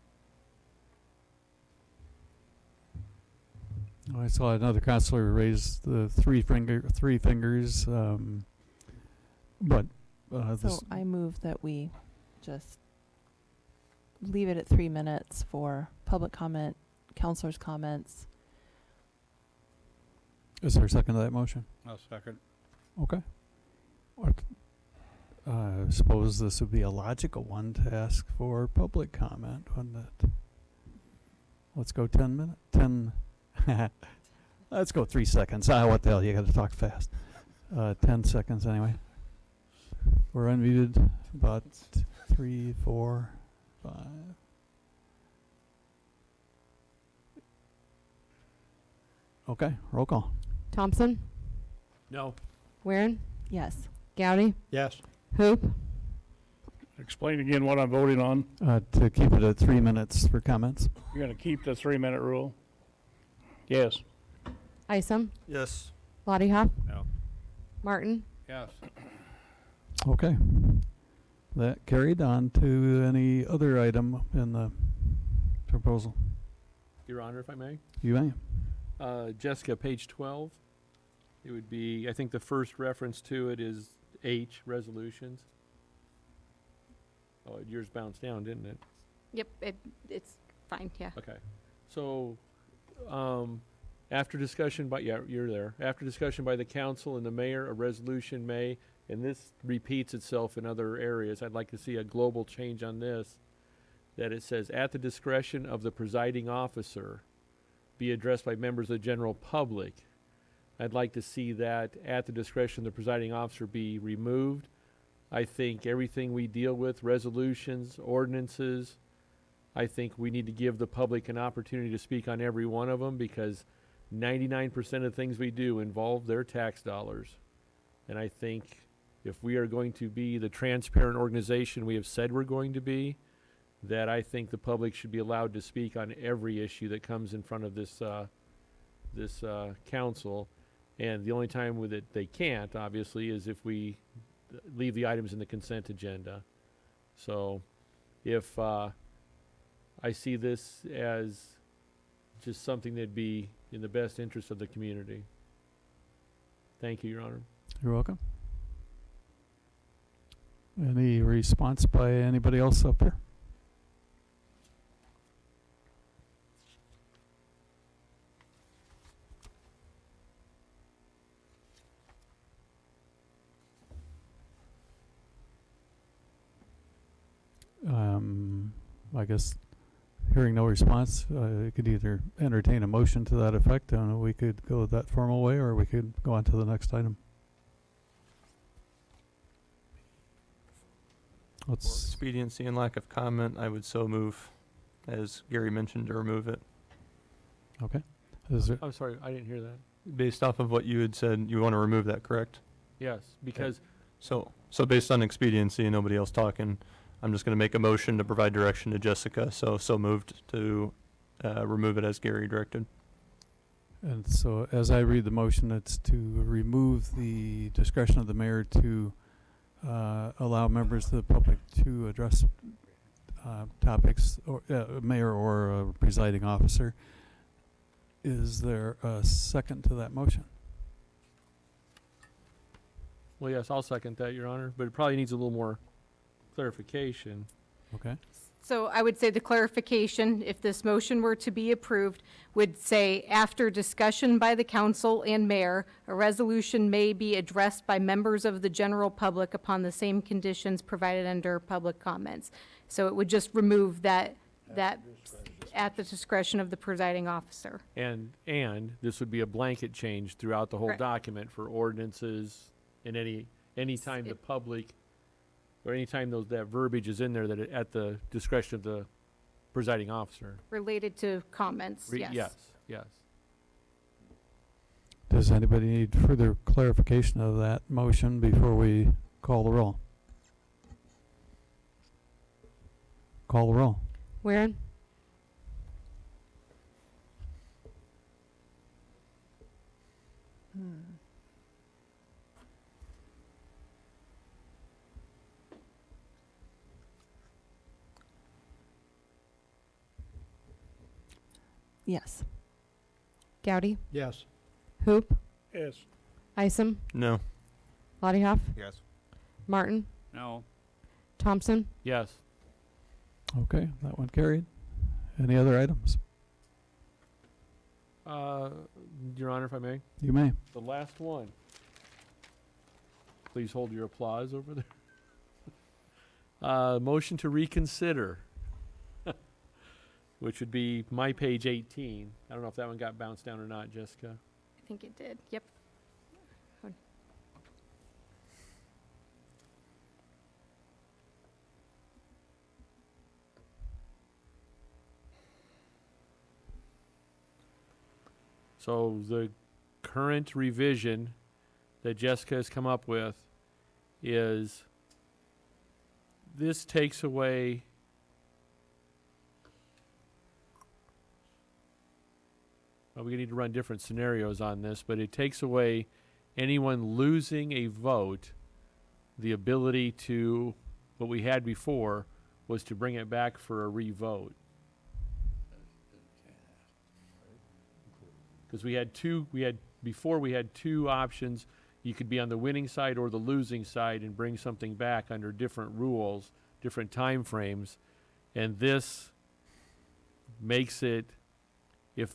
[SPEAKER 2] I saw another counselor raise the three fingers, but
[SPEAKER 19] So I move that we just leave it at 3 minutes for public comment, counselors' comments.
[SPEAKER 2] Is there a second to that motion?
[SPEAKER 8] I'll second.
[SPEAKER 2] Okay. I suppose this would be a logical one to ask for public comment, wouldn't it? Let's go 10 minutes. 10. Let's go 3 seconds. What the hell? You got to talk fast. 10 seconds anyway. We're unmuted. About 3, 4, 5. Okay, roll call.
[SPEAKER 10] Thompson,
[SPEAKER 9] No.
[SPEAKER 10] Weirin,
[SPEAKER 19] Yes.
[SPEAKER 10] Gowdy,
[SPEAKER 4] Yes.
[SPEAKER 10] Hoop,
[SPEAKER 13] Explain again what I'm voting on.
[SPEAKER 2] To keep it at 3 minutes for comments.
[SPEAKER 13] You're going to keep the 3-minute rule? Yes.
[SPEAKER 10] Isom,
[SPEAKER 7] Yes.
[SPEAKER 10] Lottie Hop,
[SPEAKER 7] No.
[SPEAKER 10] Martin,
[SPEAKER 3] Yes.
[SPEAKER 2] Okay. That carried on to any other item in the proposal.
[SPEAKER 9] Your Honor, if I may?
[SPEAKER 2] You may.
[SPEAKER 9] Jessica, page 12. It would be, I think the first reference to it is H, resolutions. Oh, yours bounced down, didn't it?
[SPEAKER 6] Yep, it's fine, yeah.
[SPEAKER 9] Okay. So, after discussion by, yeah, you're there. After discussion by the council and the mayor, a resolution may, and this repeats itself in other areas, I'd like to see a global change on this, that it says, at the discretion of the presiding officer, be addressed by members of the general public. I'd like to see that at the discretion of the presiding officer be removed. I think everything we deal with, resolutions, ordinances, I think we need to give the public an opportunity to speak on every one of them, because 99% of things we do involve their tax dollars. And I think if we are going to be the transparent organization we have said we're going to be, that I think the public should be allowed to speak on every issue that comes in front of this council. And the only time with it they can't, obviously, is if we leave the items in the consent agenda. So if I see this as just something that'd be in the best interest of the community. Thank you, Your Honor.
[SPEAKER 2] You're welcome. Any response by anybody else up there? I guess hearing no response, I could either entertain a motion to that effect, and we could go that formal way, or we could go on to the next item.
[SPEAKER 3] For
[SPEAKER 2] Let's,
[SPEAKER 3] expediency and lack of comment, I would so move, as Gary mentioned, to remove it.
[SPEAKER 2] okay. Is there,
[SPEAKER 9] I'm sorry, I didn't hear that.
[SPEAKER 3] Based off of what you had said, you want to remove that, correct?
[SPEAKER 9] Yes, because
[SPEAKER 3] So based on expediency and nobody else talking, I'm just going to make a motion to provide direction to Jessica. So moved to remove it as Gary directed.
[SPEAKER 2] and so as I read the motion, it's to remove the discretion of the mayor to allow members of the public to address topics, or mayor or presiding officer. Is there a second to that motion?
[SPEAKER 9] well, yes, I'll second that, Your Honor, but it probably needs a little more clarification.
[SPEAKER 2] Okay.
[SPEAKER 6] So I would say the clarification, if this motion were to be approved, would say, after discussion by the council and mayor, a resolution may be addressed by members of the general public upon the same conditions provided under public comments. So it would just remove that at the discretion of the presiding officer.
[SPEAKER 9] And this would be a blanket change throughout the whole
[SPEAKER 6] Correct.
[SPEAKER 9] document for ordinances and any time the public, or anytime that verbiage is in there, that at the discretion of the presiding officer.
[SPEAKER 6] Related to comments, yes.
[SPEAKER 9] Yes.
[SPEAKER 2] Does anybody need further clarification of that motion before we call the roll? Call the roll.
[SPEAKER 10] Weirin,
[SPEAKER 19] Yes.
[SPEAKER 10] Gowdy,
[SPEAKER 4] Yes.
[SPEAKER 10] Hoop,
[SPEAKER 13] Yes.
[SPEAKER 10] Isom,
[SPEAKER 3] No.
[SPEAKER 10] Lottie Hop,
[SPEAKER 7] Yes.
[SPEAKER 10] Martin,
[SPEAKER 8] No.
[SPEAKER 10] Thompson,
[SPEAKER 9] Yes.
[SPEAKER 2] Okay, that one carried. Any other items?
[SPEAKER 9] Your Honor, if I may,
[SPEAKER 2] You may.
[SPEAKER 9] the last one. please hold your applause over there. Motion to reconsider, which would be my page 18. I don't know if that one got bounced down or not, Jessica.
[SPEAKER 6] I think it did, yep.
[SPEAKER 9] So the current revision that Jessica has come up with is this takes away well, we need to run different scenarios on this, but it takes away anyone losing a vote the ability to, what we had before was to bring it back for a revote. Because we had two options. You could be on the winning side or the losing side and bring something back under different rules, different time frames. And this makes it, if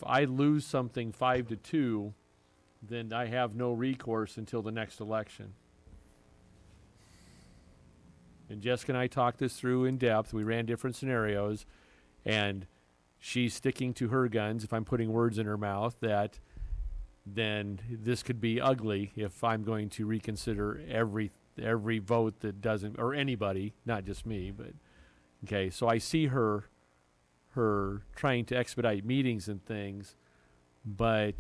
[SPEAKER 9] I lose something 5-2, then I have no recourse until the next election. And Jessica and I talked this through in depth. We ran different scenarios, and she's sticking to her guns. If I'm putting words in her mouth, that then this could be ugly if I'm going to reconsider every vote that doesn't, or anybody, not just me, but okay. So I see her trying to expedite meetings and things, but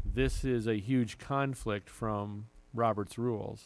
[SPEAKER 9] this is a huge conflict from Robert's rules.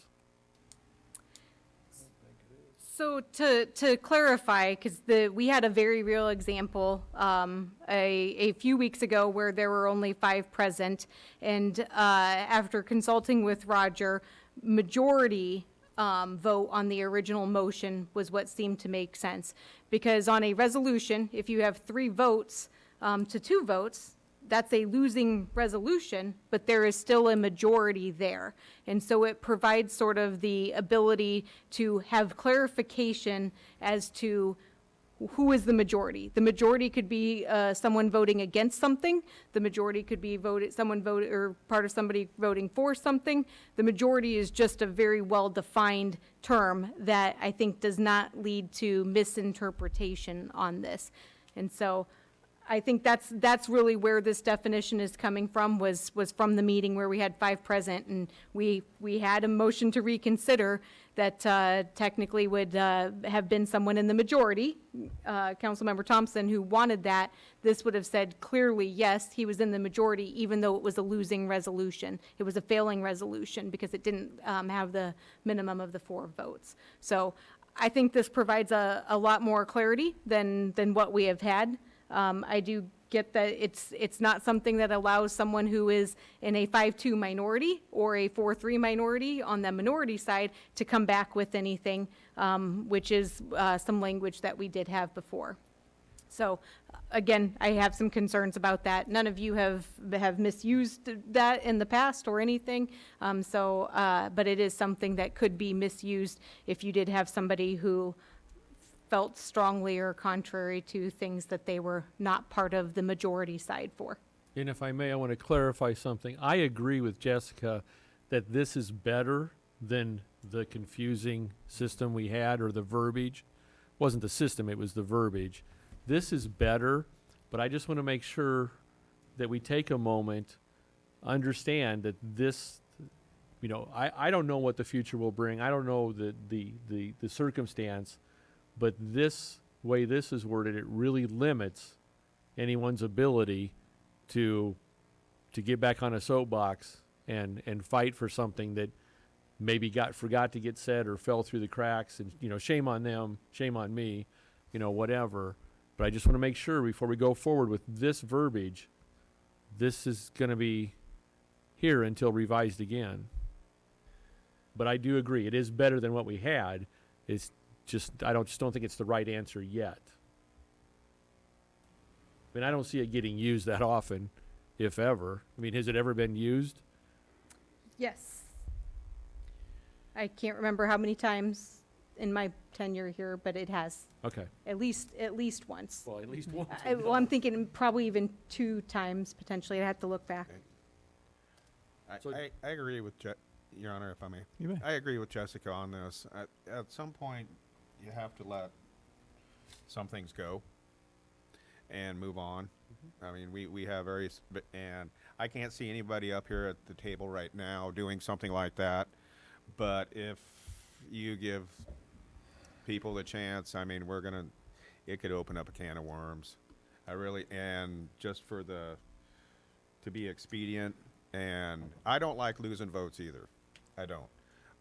[SPEAKER 6] So to clarify, because we had a very real example a few weeks ago where there were only 5 present, and after consulting with Roger, majority vote on the original motion was what seemed to make sense. Because on a resolution, if you have 3 votes to 2 votes, that's a losing resolution, but there is still a majority there. And so it provides sort of the ability to have clarification as to who is the majority. The majority could be someone voting against something. The majority could be or part of somebody voting for something. The majority is just a very well-defined term that I think does not lead to misinterpretation on this. And so I think that's really where this definition is coming from, was from the meeting where we had 5 present, and we had a motion to reconsider that technically would have been someone in the majority, Councilmember Thompson, who wanted that. This would have said clearly, yes, he was in the majority, even though it was a losing resolution. It was a failing resolution because it didn't have the minimum of the 4 votes. So I think this provides a lot more clarity than what we have had. I do get that it's not something that allows someone who is in a 5-2 minority or a 4-3 minority on the minority side to come back with anything, which is some language that we did have before. So again, I have some concerns about that. None of you have misused that in the past or anything. But it is something that could be misused if you did have somebody who felt strongly or contrary to things that they were not part of the majority side for.
[SPEAKER 9] And if I may, I want to clarify something. I agree with Jessica that this is better than the confusing system we had, or the verbiage. It wasn't the system, it was the verbiage. This is better, but I just want to make sure that we take a moment, understand that this, I don't know what the future will bring. I don't know the circumstance. But this way this is worded, it really limits anyone's ability to get back on a soapbox and fight for something that maybe forgot to get said or fell through the cracks. And, shame on them, shame on me, whatever. But I just want to make sure before we go forward with this verbiage, this is going to be here until revised again. But I do agree, it is better than what we had. I don't think it's the right answer yet. I mean, I don't see it getting used that often, if ever. I mean, has it ever been used?
[SPEAKER 6] Yes. I can't remember how many times in my tenure here, but it has.
[SPEAKER 9] Okay.
[SPEAKER 6] At least once.
[SPEAKER 9] Well, at least once.
[SPEAKER 6] I'm thinking probably even 2 times potentially. I'd have to look back.
[SPEAKER 7] I agree with Your Honor, if I may.
[SPEAKER 2] You may.
[SPEAKER 7] I agree with Jessica on this. At some point, you have to let some things go and move on. I mean, we have and I can't see anybody up here at the table right now doing something like that. But if you give people the chance, I mean, it could open up a can of worms. And just to be expedient, and I don't like losing votes either. I don't.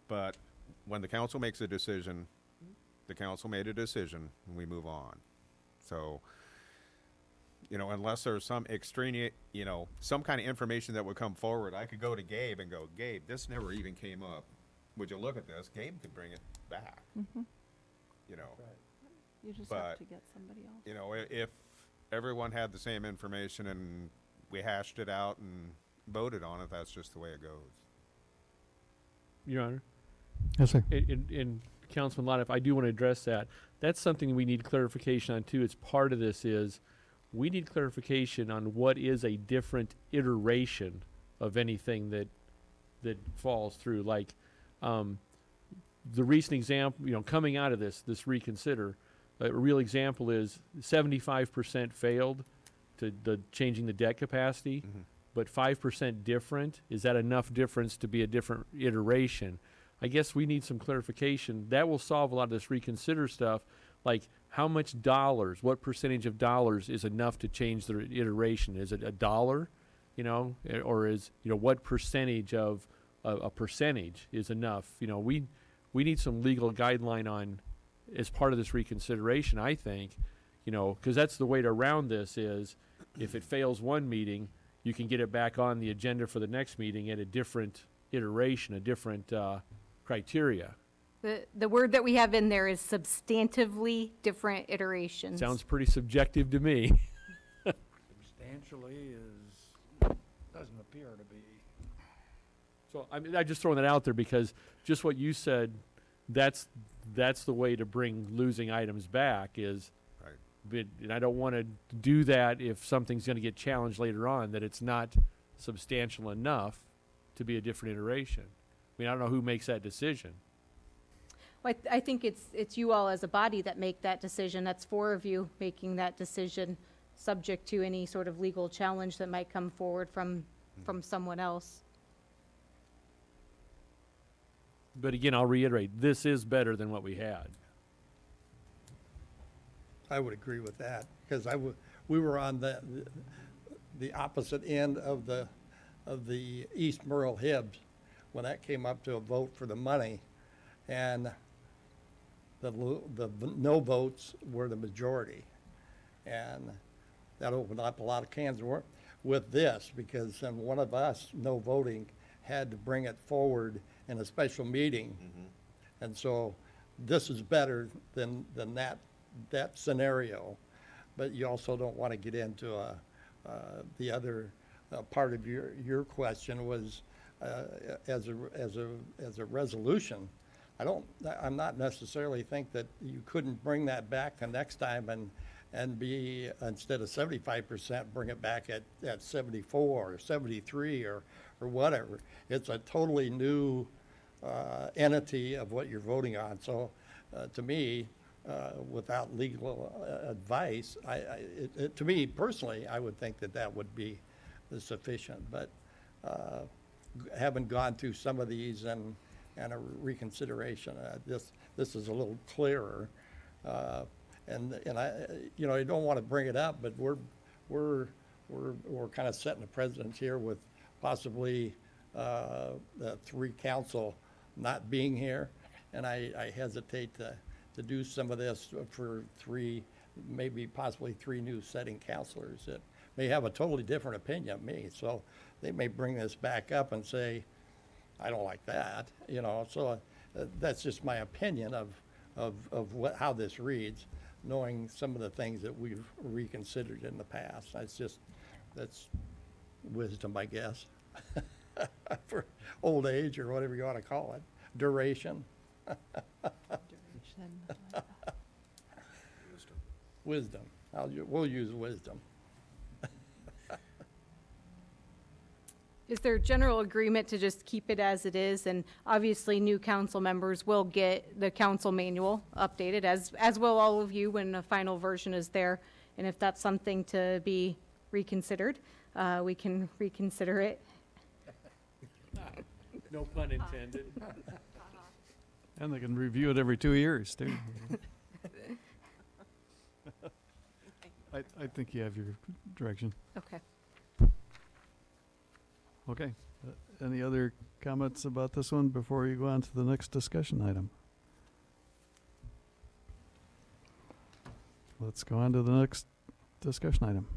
[SPEAKER 7] But when the council makes a decision, the council made a decision, and we move on. So, unless there's some extraneous, some kind of information that would come forward, I could go to Gabe and go, Gabe, this never even came up. Would you look at this? Gabe could bring it back.
[SPEAKER 19] You just
[SPEAKER 7] But,
[SPEAKER 19] have to get somebody else.
[SPEAKER 7] If everyone had the same information and we hashed it out and voted on it, that's just the way it goes.
[SPEAKER 9] Your Honor,
[SPEAKER 2] Yes, sir.
[SPEAKER 9] in Councilman Lott, if I do want to address that, that's something we need clarification on too. It's part of this is we need clarification on what is a different iteration of anything that falls through. Like the recent example, coming out of this reconsider, a real example is 75% failed to the changing the debt capacity, but 5% different. Is that enough difference to be a different iteration? I guess we need some clarification. That will solve a lot of this reconsider stuff, like how much dollars, what percentage of dollars is enough to change the iteration? Is it $1, or is, what percentage of a percentage is enough? We need some legal guideline on, as part of this reconsideration, I think, because that's the way to round this is if it fails one meeting, you can get it back on the agenda for the next meeting at a different iteration, a different criteria.
[SPEAKER 6] The word that we have in there is substantively different iterations.
[SPEAKER 9] Sounds pretty subjective to me.
[SPEAKER 18] Substantially doesn't appear to be.
[SPEAKER 9] So I'm just throwing that out there because just what you said, that's the way to bring losing items back is,
[SPEAKER 7] Right.
[SPEAKER 9] and I don't want to do that if something's going to get challenged later on, that it's not substantial enough to be a different iteration. I don't know who makes that decision.
[SPEAKER 6] Well, I think it's you all as a body that make that decision. That's 4 of you making that decision, subject to any sort of legal challenge that might come forward from someone else.
[SPEAKER 9] But again, I'll reiterate, this is better than what we had.
[SPEAKER 4] I would agree with that, because we were on the opposite end of the East Merle Hibbs when that came up to a vote for the money, and the no votes were the majority, and that opened up a lot of cans of worms with this, because then one of us, no voting, had to bring it forward in a special meeting, and so this is better than that scenario, but you also don't want to get into the other part of your question was as a resolution. I'm not necessarily think that you couldn't bring that back the next time and be, instead of 75%, bring it back at 74 or 73 or whatever. It's a totally new entity of what you're voting on. So to me, without legal advice, to me personally, I would think that would be sufficient. But having gone through some of these and a reconsideration, this is a little clearer. And I, I don't want to bring it up, but we're kind of setting a precedent here with possibly the 3 council not being here, and I hesitate to do some of this for 3, maybe possibly 3 new setting counselors that may have a totally different opinion of me. So they may bring this back up and say, I don't like that, So that's just my opinion of how this reads, knowing some of the things that we've reconsidered in the past. That's wisdom, I guess, for old age or whatever you want to call it, duration. Wisdom. We'll use wisdom.
[SPEAKER 6] Is there general agreement to just keep it as it is? And obviously, new council members will get the council manual updated, as will all of you when the final version is there. And if that's something to be reconsidered, we can reconsider it.
[SPEAKER 9] No pun intended.
[SPEAKER 2] And they can review it every 2 years, too. I think you have your direction.
[SPEAKER 6] Okay.
[SPEAKER 2] Okay. Any other comments about this one before you go on to the next discussion item? Let's go on to the next discussion item.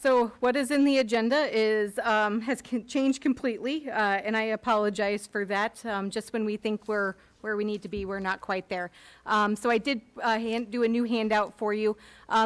[SPEAKER 6] So what is in the agenda is, has changed completely, and I apologize for that. Just when we think we're where we need to be, we're not quite there. So I did do a new handout for you.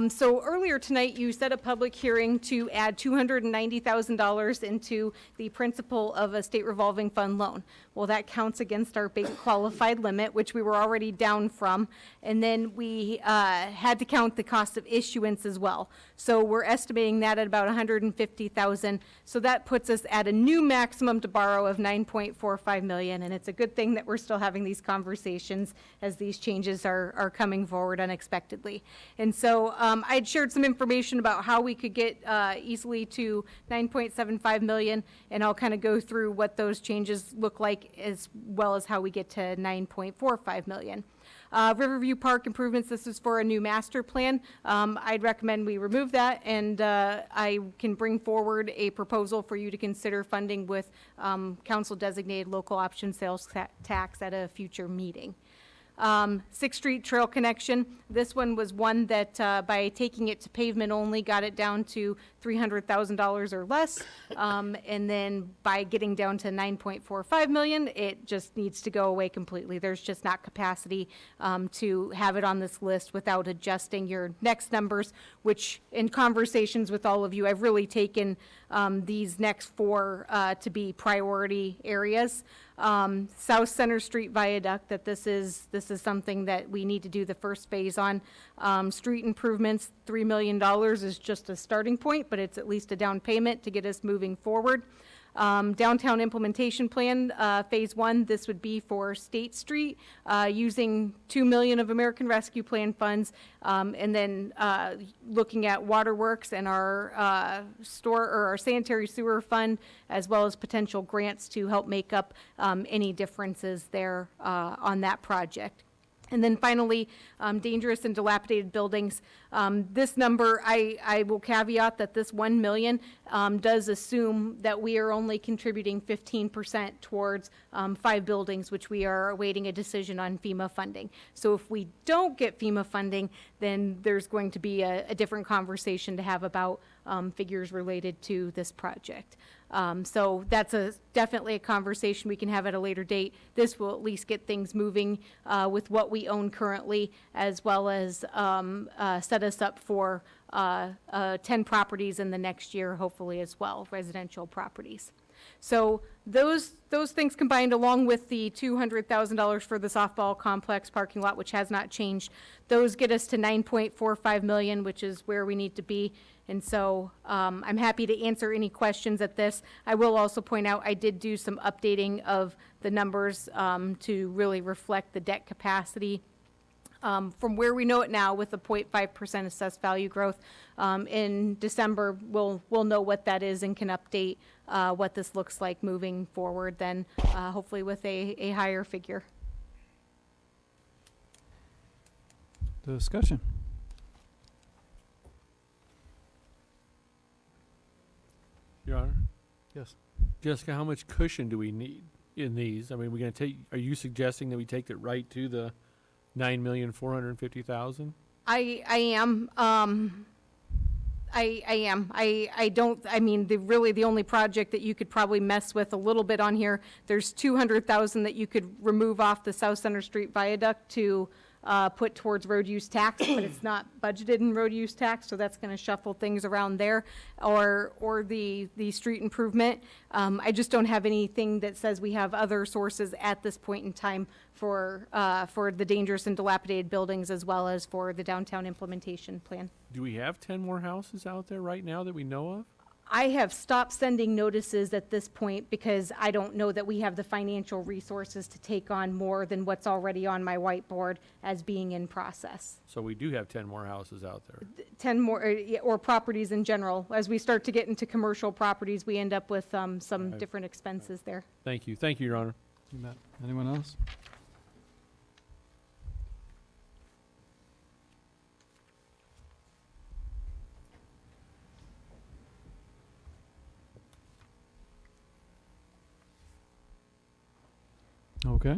[SPEAKER 6] So earlier tonight, you set a public hearing to add $290,000 into the principal of a state revolving fund loan. Well, that counts against our big qualified limit, which we were already down from. And then we had to count the cost of issuance as well. So we're estimating that at about $150,000. So that puts us at a new maximum to borrow of $9.45 million. And it's a good thing that we're still having these conversations as these changes are coming forward unexpectedly. And so I'd shared some information about how we could get easily to $9.75 million, and I'll kind of go through what those changes look like as well as how we get to $9.45 million. Riverview Park improvements, this is for a new master plan. I'd recommend we remove that, and I can bring forward a proposal for you to consider funding with council-designated local option sales tax at a future meeting. 6th Street Trail Connection, this one was one that by taking it to pavement only got it down to $300,000 or less, and then by getting down to $9.45 million, it just needs to go away completely. There's just not capacity to have it on this list without adjusting your next numbers, which in conversations with all of you, I've really taken these next 4 to be priority areas. South Center Street Viaduct, that this is something that we need to do the first phase on. Street improvements, $3 million is just a starting point, but it's at least a down payment to get us moving forward. Downtown implementation plan, phase 1, this would be for State Street, using $2 million of American Rescue Plan funds, and then looking at waterworks and our our sanitary sewer fund, as well as potential grants to help make up any differences there on that project. And then finally, dangerous and dilapidated buildings. This number, I will caveat that this $1 million does assume that we are only contributing 15% towards 5 buildings, which we are awaiting a decision on FEMA funding. So if we don't get FEMA funding, then there's going to be a different conversation to have about figures related to this project. So that's definitely a conversation we can have at a later date. This will at least get things moving with what we own currently, as well as set us up for 10 properties in the next year, hopefully as well, residential properties. So those things combined, along with the $200,000 for the softball complex parking lot, which has not changed, those get us to $9.45 million, which is where we need to be. And so I'm happy to answer any questions at this. I will also point out I did do some updating of the numbers to really reflect the debt capacity from where we know it now with the 0.5% assessed value growth. In December, we'll know what that is and can update what this looks like moving forward then, hopefully with a higher figure.
[SPEAKER 2] Discussion.
[SPEAKER 9] Your Honor?
[SPEAKER 2] Yes.
[SPEAKER 9] Jessica, how much cushion do we need in these? I mean, are you suggesting that we take it right to the $9,450,000?
[SPEAKER 6] I am. I am. I mean, the only project that you could probably mess with a little bit on here, there's $200,000 that you could remove off the South Center Street Viaduct to put towards road use tax, but it's not budgeted in road use tax, so that's going to shuffle things around there, or the street improvement. I just don't have anything that says we have other sources at this point in time for the dangerous and dilapidated buildings, as well as for the downtown implementation plan.
[SPEAKER 9] Do we have 10 more houses out there right now that we know of?
[SPEAKER 6] I have stopped sending notices at this point because I don't know that we have the financial resources to take on more than what's already on my whiteboard as being in process.
[SPEAKER 9] So we do have 10 more houses out there.
[SPEAKER 6] 10 more, or properties in general. As we start to get into commercial properties, we end up with some
[SPEAKER 9] Right.
[SPEAKER 6] different expenses there.
[SPEAKER 9] Thank you. Thank you, Your Honor.
[SPEAKER 2] You bet. Anyone else? Okay.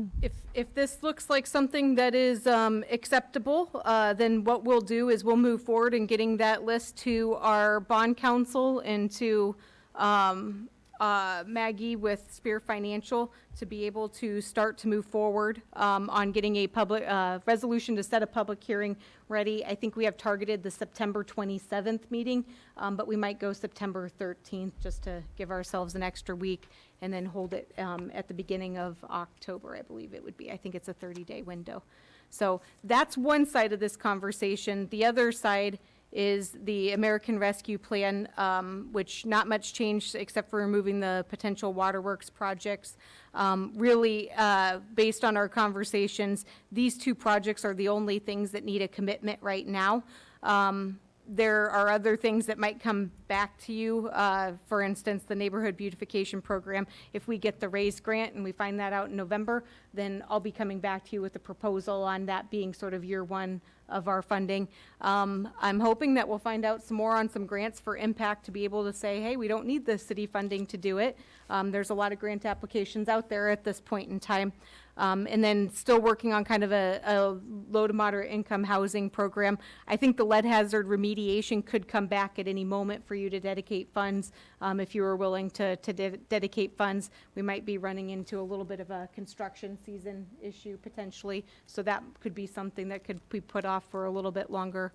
[SPEAKER 6] If this looks like something that is acceptable, then what we'll do is we'll move forward in getting that list to our bond counsel and to Maggie with Spear Financial to be able to start to move forward on getting a public resolution to set a public hearing ready. I think we have targeted the September 27th meeting, but we might go September 13th just to give ourselves an extra week and then hold it at the beginning of October, I believe it would be. I think it's a 30-day window. So that's one side of this conversation. The other side is the American Rescue Plan, which not much changed except for removing the potential waterworks projects. Really, based on our conversations, these two projects are the only things that need a commitment right now. There are other things that might come back to you. For instance, the Neighborhood Beautification Program. If we get the RAISE grant and we find that out in November, then I'll be coming back to you with a proposal on that being sort of year one of our funding. I'm hoping that we'll find out some more on some grants for impact to be able to say, hey, we don't need the city funding to do it. There's a lot of grant applications out there at this point in time. And then still working on kind of a low to moderate income housing program. I think the lead hazard remediation could come back at any moment for you to dedicate funds. If you were willing to dedicate funds, we might be running into a little bit of a construction season issue potentially. So that could be something that could be put off for a little bit longer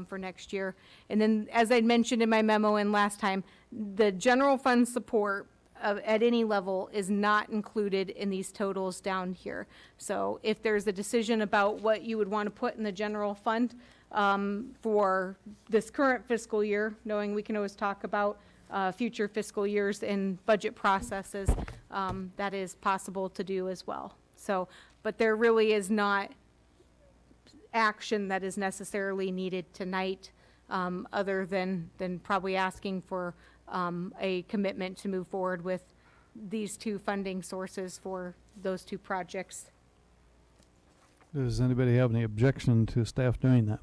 [SPEAKER 6] for next year. And then, as I mentioned in my memo and last time, the general fund support at any level is not included in these totals down here. So if there's a decision about what you would want to put in the general fund for this current fiscal year, knowing we can always talk about future fiscal years in budget processes, that is possible to do as well. So, but there really is not action that is necessarily needed tonight, other than probably asking for a commitment to move forward with these two funding sources for those two projects.
[SPEAKER 2] Does anybody have any objection to staff doing that?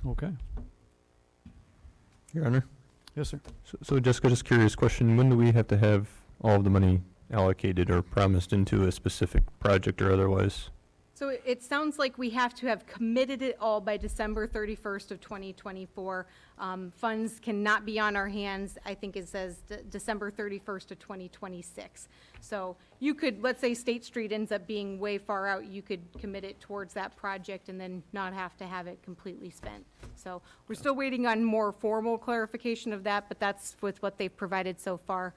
[SPEAKER 2] Okay.
[SPEAKER 20] Your Honor.
[SPEAKER 2] Yes, sir.
[SPEAKER 20] So Jessica, just curious question, when do we have to have all of the money allocated or promised into a specific project or otherwise?
[SPEAKER 6] So it sounds like we have to have committed it all by December 31st of 2024. Funds cannot be on our hands. I think it says December 31st of 2026. So you could, let's say State Street ends up being way far out, you could commit it towards that project and then not have to have it completely spent. So we're still waiting on more formal clarification of that, but that's with what they've provided so far.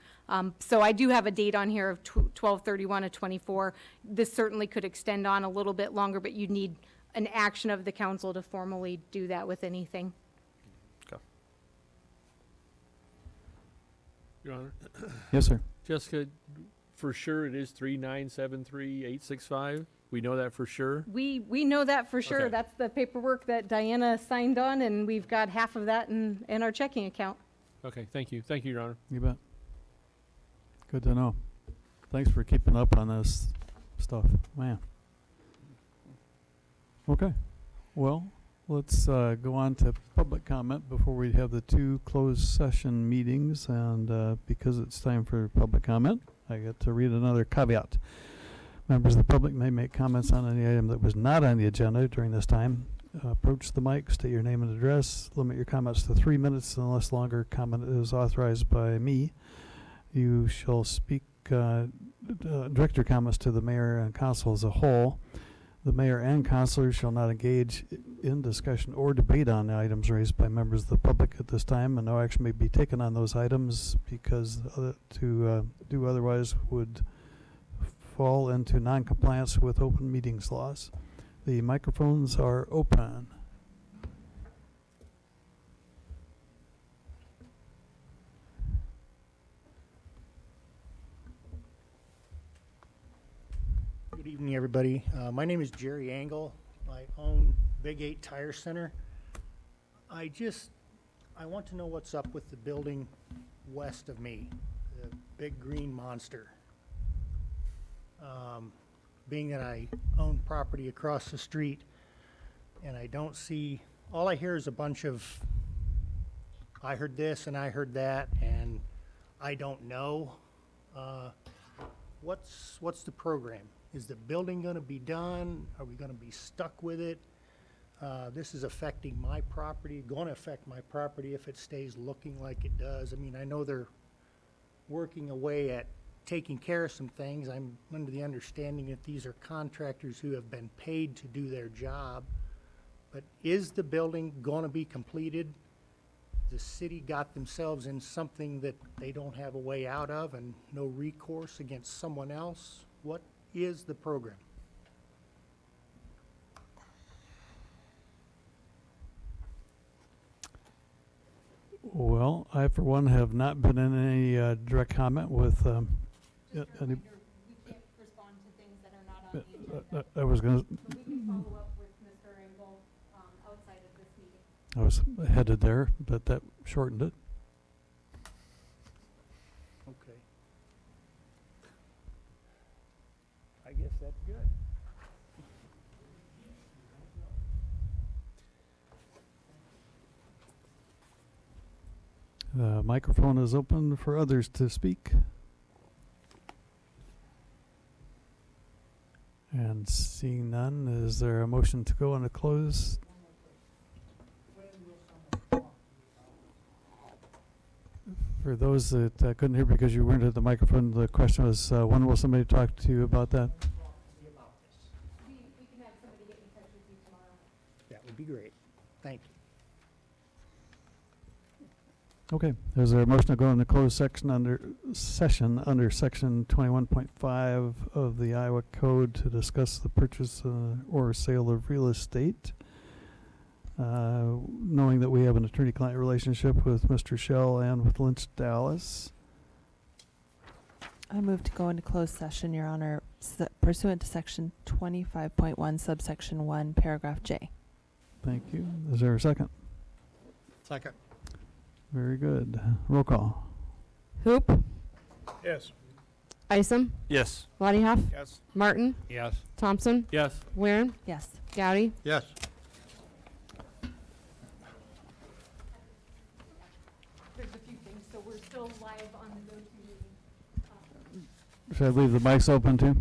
[SPEAKER 6] So I do have a date on here of 12/31 of 24. This certainly could extend on a little bit longer, but you need an action of the council to formally do that with anything.
[SPEAKER 9] Your Honor.
[SPEAKER 2] Yes, sir.
[SPEAKER 9] Jessica, for sure it is 3973865? We know that for sure?
[SPEAKER 6] We know that for sure.
[SPEAKER 9] Okay.
[SPEAKER 6] That's the paperwork that Diana signed on, and we've got half of that in our checking account.
[SPEAKER 9] Okay, thank you. Thank you, Your Honor.
[SPEAKER 2] You bet. Good to know. Thanks for keeping up on this stuff, man. Okay. Well, let's go on to public comment before we have the two closed session meetings. And because it's time for public comment, I get to read another caveat. Members of the public may make comments on any item that was not on the agenda during this time. Approach the mic, state your name and address. Limit your comments to 3 minutes unless longer comment is authorized by me. You shall speak, direct your comments to the mayor and council as a whole. The mayor and councilors shall not engage in discussion or debate on the items raised by members of the public at this time, and no action may be taken on those items because to do otherwise would fall into non-compliance with open meetings laws. The microphones are open.
[SPEAKER 17] Good evening, everybody. My name is Jerry Angle. I own Big 8 Tire Center. I want to know what's up with the building west of me, the big green monster. Being that I own property across the street and I don't see, all I hear is a bunch of, I heard this and I heard that and I don't know. What's the program? Is the building gonna be done? Are we gonna be stuck with it? This is affecting my property, gonna affect my property if it stays looking like it does. I mean, I know they're working away at taking care of some things. I'm under the understanding that these are contractors who have been paid to do their job. But is the building gonna be completed? The city got themselves in something that they don't have a way out of and no recourse against someone else? What is the program?
[SPEAKER 2] Well, I, for one, have not been in any direct comment with any.
[SPEAKER 6] We can't respond to things that are not on the agenda.
[SPEAKER 2] I was gonna,
[SPEAKER 6] But we can follow up with Mr. Engel, outside of this meeting.
[SPEAKER 2] I was headed there, but that shortened it.
[SPEAKER 17] Okay. I guess that's good.
[SPEAKER 2] The microphone is open for others to speak. And seeing none, is there a motion to go into close? For those that couldn't hear because you weren't at the microphone, the question was, when will somebody talk to you about that?
[SPEAKER 6] We can have somebody get in touch with you tomorrow.
[SPEAKER 17] That would be great. Thank you.
[SPEAKER 2] Okay, is there a motion to go into closed session under section 21.5 of the Iowa Code to discuss the purchase or sale of real estate? Knowing that we have an attorney-client relationship with Mr. Shell and with Lynch Dallas.
[SPEAKER 19] I move to go into closed session, Your Honor, pursuant to section 25.1 subsection 1, paragraph J.
[SPEAKER 2] Thank you. Is there a second?
[SPEAKER 4] Second.
[SPEAKER 2] Very good. Roll call.
[SPEAKER 10] Hoop,
[SPEAKER 1] Yes.
[SPEAKER 10] Isom,
[SPEAKER 13] Yes.
[SPEAKER 10] Lottie
[SPEAKER 1] Yes.
[SPEAKER 10] Martin,
[SPEAKER 8] Yes.
[SPEAKER 10] Thompson,
[SPEAKER 13] Yes.
[SPEAKER 10] Weirin,
[SPEAKER 19] Yes.
[SPEAKER 10] Gowdy.
[SPEAKER 4] Yes.
[SPEAKER 6] There's a few things, so we're still live on the go-to meeting.
[SPEAKER 2] Should I leave the mics open too?